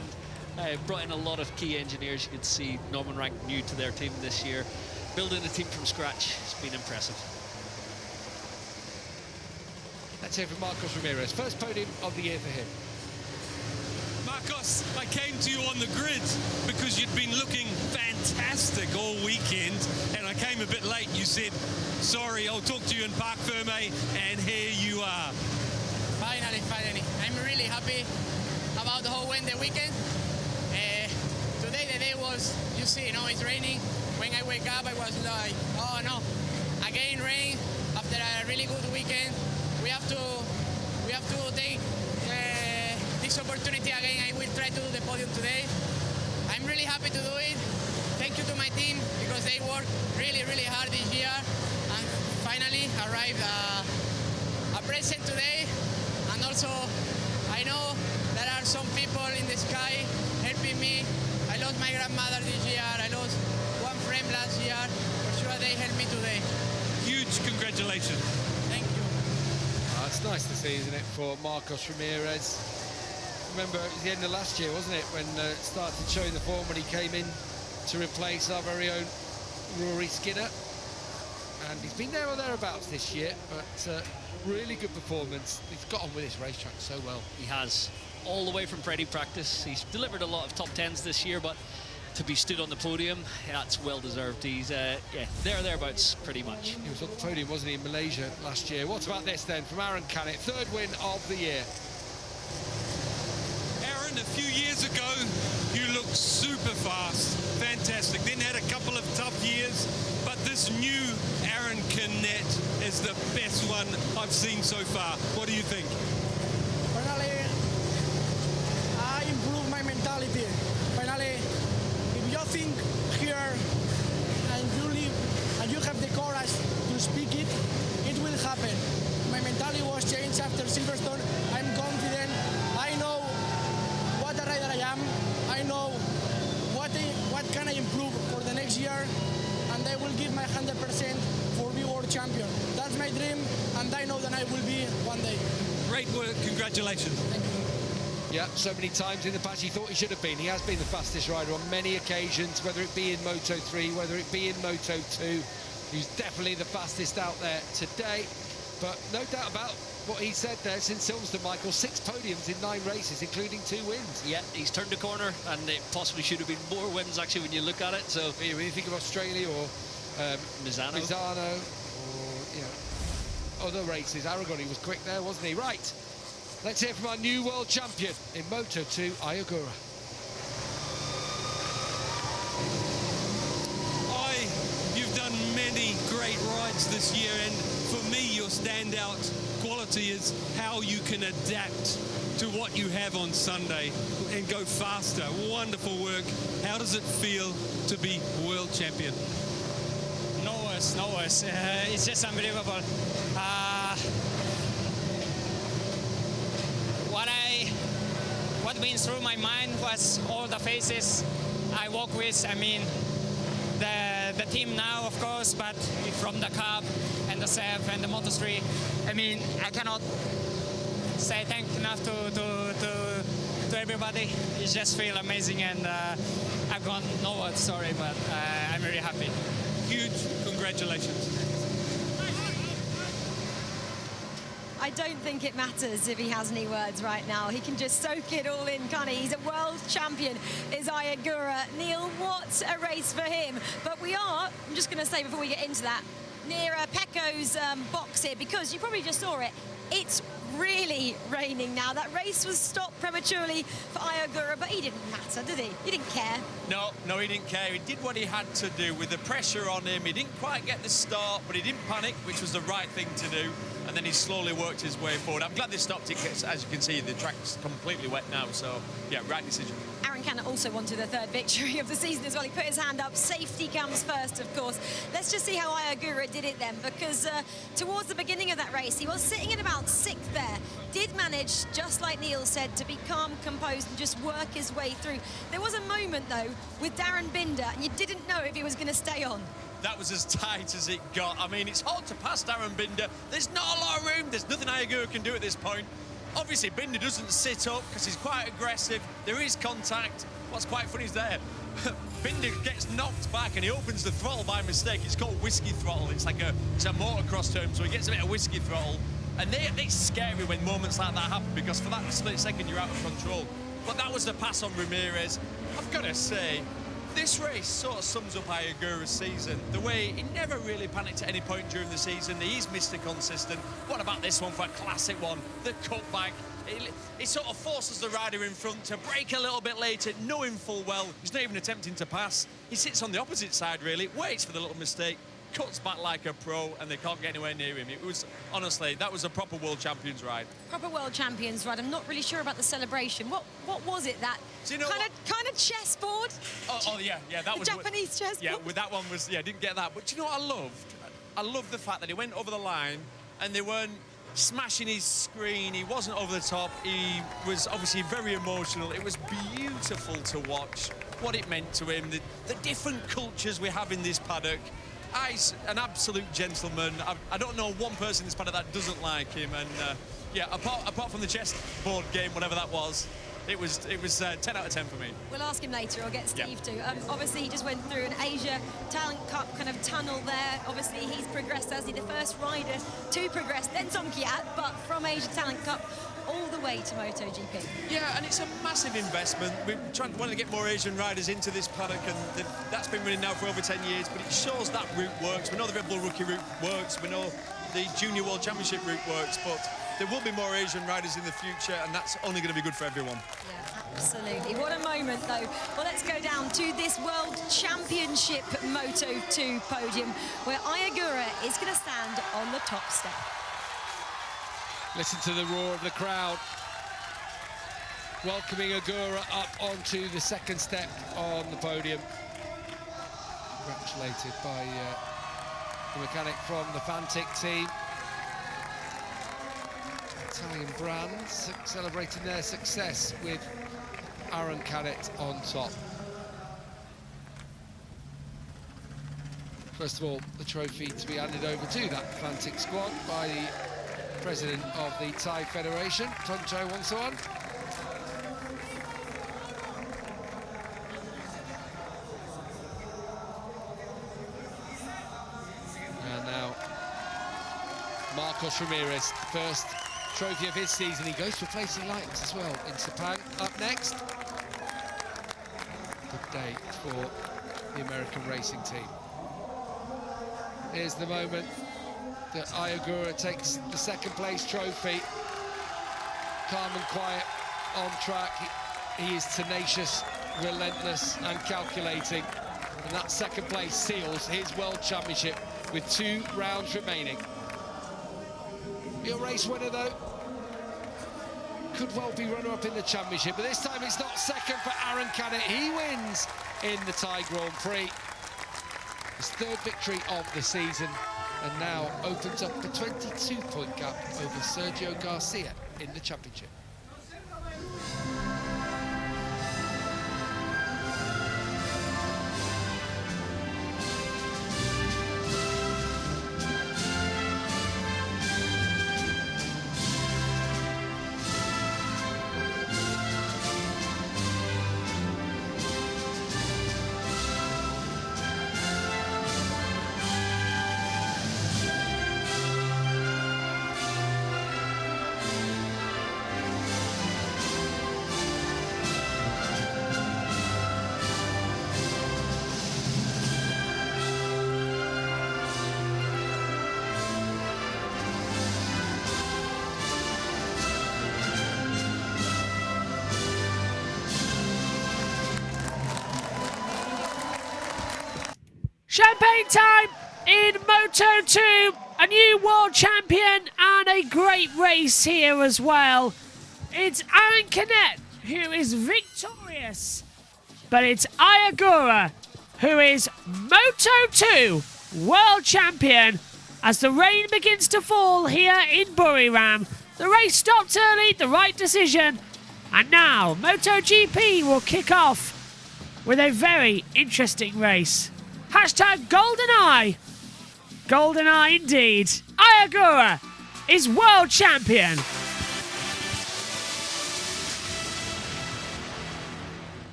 brought in a lot of key engineers. You can see Norman Rank new to their team this year. Building a team from scratch has been impressive. Let's hear from Marcos Ramirez. First podium of the year for him. Marcos, I came to you on the grid because you'd been looking fantastic all weekend, and I came a bit late. You said, sorry, I'll talk to you in Parc Ferme, and here you are. Finally. I'm really happy about the whole weekend. Today the day was, you see, it's raining. When I wake up, I was like, oh no, again rain after a really good weekend. We have to take this opportunity again. I will try to do the podium today. I'm really happy to do it. Thank you to my team because they worked really hard this year and finally arrived a present today. And also, I know there are some people in the sky helping me. I lost my grandmother this year. I lost one friend last year. For sure, they helped me today. Huge congratulations. Thank you. It's nice to see, isn't it, for Marcos Ramirez. Remember, it was the end of last year, wasn't it, when it started showing the form when he came in to replace our very own Rory Skinner. And he's been there or thereabouts this year, but really good performance. He's got on with his racetrack so well. He has, all the way from Prix practice. He's delivered a lot of top 10s this year, but to be stood on the podium, that's well deserved. He's thereabouts pretty much. He was on the podium, wasn't he, in Malaysia last year. What about this then from Aaron Canet, third win of the year? Aaron, a few years ago, you looked super fast, fantastic. Then had a couple of tough years, but this new Aaron Canet is the best one I've seen so far. What do you think? Finally, I improved my mentality. Finally, if you think here and you live and you have the courage to speak it, it will happen. My mentality was changed after Silverstone. I'm confident. I know what a rider I am. I know what can I improve for the next year, and I will give my 100% for be world champion. That's my dream, and I know that I will be one day. Great work, congratulations. Thank you. Yeah, so many times in the past he thought he should have been. He has been the fastest rider on many occasions, whether it be in Moto3, whether it be in Moto2. He's definitely the fastest out there today. But no doubt about what he said there since Silverstone, Michael. 6 podiums in 9 races, including 2 wins. Yeah, he's turned a corner, and it possibly should have been more wins, actually, when you look at it. So when you think of Australia or Misano, or other races, Aragon, he was quick there, wasn't he? Right, let's hear from our new world champion in Moto2, Ayagura. You've done many great rides this year, and for me, your standout quality is how you can adapt to what you have on Sunday and go faster. Wonderful work. How does it feel to be world champion? No words. It's just unbelievable. What went through my mind was all the faces I walk with. I mean, the the team now, of course, but from the Cup and the SEF and the Moto3, I mean, I cannot say thank enough to everybody. It just feels amazing, and I've gone no words, sorry, but I'm really happy. Huge congratulations. I don't think it matters if he has any words right now. He can just soak it all in, can't he? He's a world champion, is Ayagura. Neil, what a race for him. But we are, I'm just going to say before we get into that, near Pecco's box here, because you probably just saw it. It's really raining now. That race was stopped prematurely for Ayagura, but he didn't matter, did he? He didn't care. No, he didn't care. He did what he had to do with the pressure on him. He didn't quite get the start, but he didn't panic, which was the right thing to do. And then he slowly worked his way forward. I'm glad they stopped it, because as you can see, the track's completely wet now. So, yeah, right decision. Aaron Canet also wanted a third victory of the season as well. He put his hand up. Safety comes first, of course. Let's just see how Ayagura did it then, because towards the beginning of that race, he was sitting in about 6th there. Did manage, just like Neil said, to be calm, composed, and just work his way through. There was a moment, though, with Darren Binder, and you didn't know if he was going to stay on. That was as tight as it got. I mean, it's hard to pass Darren Binder. There's not a lot of room. There's nothing Ayagura can do at this point. Obviously, Binder doesn't sit up because he's quite aggressive. There is contact. What's quite funny is there, Binder gets knocked back and he opens the throttle by mistake. It's called whiskey throttle. It's like it's a motocross term, so he gets a bit of whiskey throttle. And it's scary when moments like that happen, because for that split second, you're out of control. But that was the pass on Ramirez. I've got to say, this race sort of sums up Ayagura's season. The way he never really panicked at any point during the season. He's Mr. Consistent. What about this one for a classic one? The cutback. It sort of forces the rider in front to brake a little bit later, knowing full well he's not even attempting to pass. He sits on the opposite side, really, waits for the little mistake, cuts back like a pro, and they can't get anywhere near him. It was, honestly, that was a proper World Champions ride. Proper World Champions ride. I'm not really sure about the celebration. What was it? That kind of chessboard? Oh yeah, that was Japanese chessboard. Yeah, with that one was didn't get that. But do you know what I loved? I loved the fact that he went over the line and they weren't smashing his screen. He wasn't over the top. He was obviously very emotional. It was beautiful to watch what it meant to him, the different cultures we have in this paddock. He's an absolute gentleman. I don't know one person in this paddock that doesn't like him. And yeah, apart from the chessboard game, whatever that was, it was 10 out of 10 for me. We'll ask him later. I'll get Steve to. Obviously, he just went through an Asia Talent Cup kind of tunnel there. Obviously, he's progressed as the first rider to progress, then Tom Kiat, but from Asia Talent Cup all the way to MotoGP. Yeah, and it's a massive investment. We're wanting to get more Asian riders into this paddock, and that's been running now for over 10 years, but it shows that route works. We know the Red Bull Rookie route works. We know the Junior World Championship route works, but there will be more Asian riders in the future, and that's only going to be good for everyone. Yeah, absolutely. What a moment, though. Well, let's go down to this World Championship Moto2 podium, where Ayagura is going to stand on the top step. Listen to the roar of the crowd, welcoming Agura up onto the second step on the podium. Congratulated by the mechanic from the Fantic team. Italian brands celebrating their success with Aaron Canet on top. First of all, the trophy to be handed over to that Fantic squad by the president of the Thai Federation, Toncho Wongsuan. And now, Marcos Ramirez, first trophy of his season. He goes for a place he likes as well in Sepang. Up next, good day for the American racing team. Here's the moment that Ayagura takes the second place trophy. Calm and quiet on track. He is tenacious, relentless and calculating. And that second place seals his World Championship with 2 rounds remaining. Your race winner, though, could well be runner-up in the championship, but this time it's not second for Aaron Canet. He wins in the Thai Grand Prix. His 3rd victory of the season, and now opens up a 22-point gap over Sergio Garcia in the championship. Champagne time in Moto2. A new world champion and a great race here as well. It's Aaron Canet who is victorious. But it's Ayagura who is Moto2 world champion as the rain begins to fall here in Buriram. The race stopped early, the right decision. And now MotoGP will kick off with a very interesting race. Hashtag GoldenEye. GoldenEye indeed. Ayagura is world champion.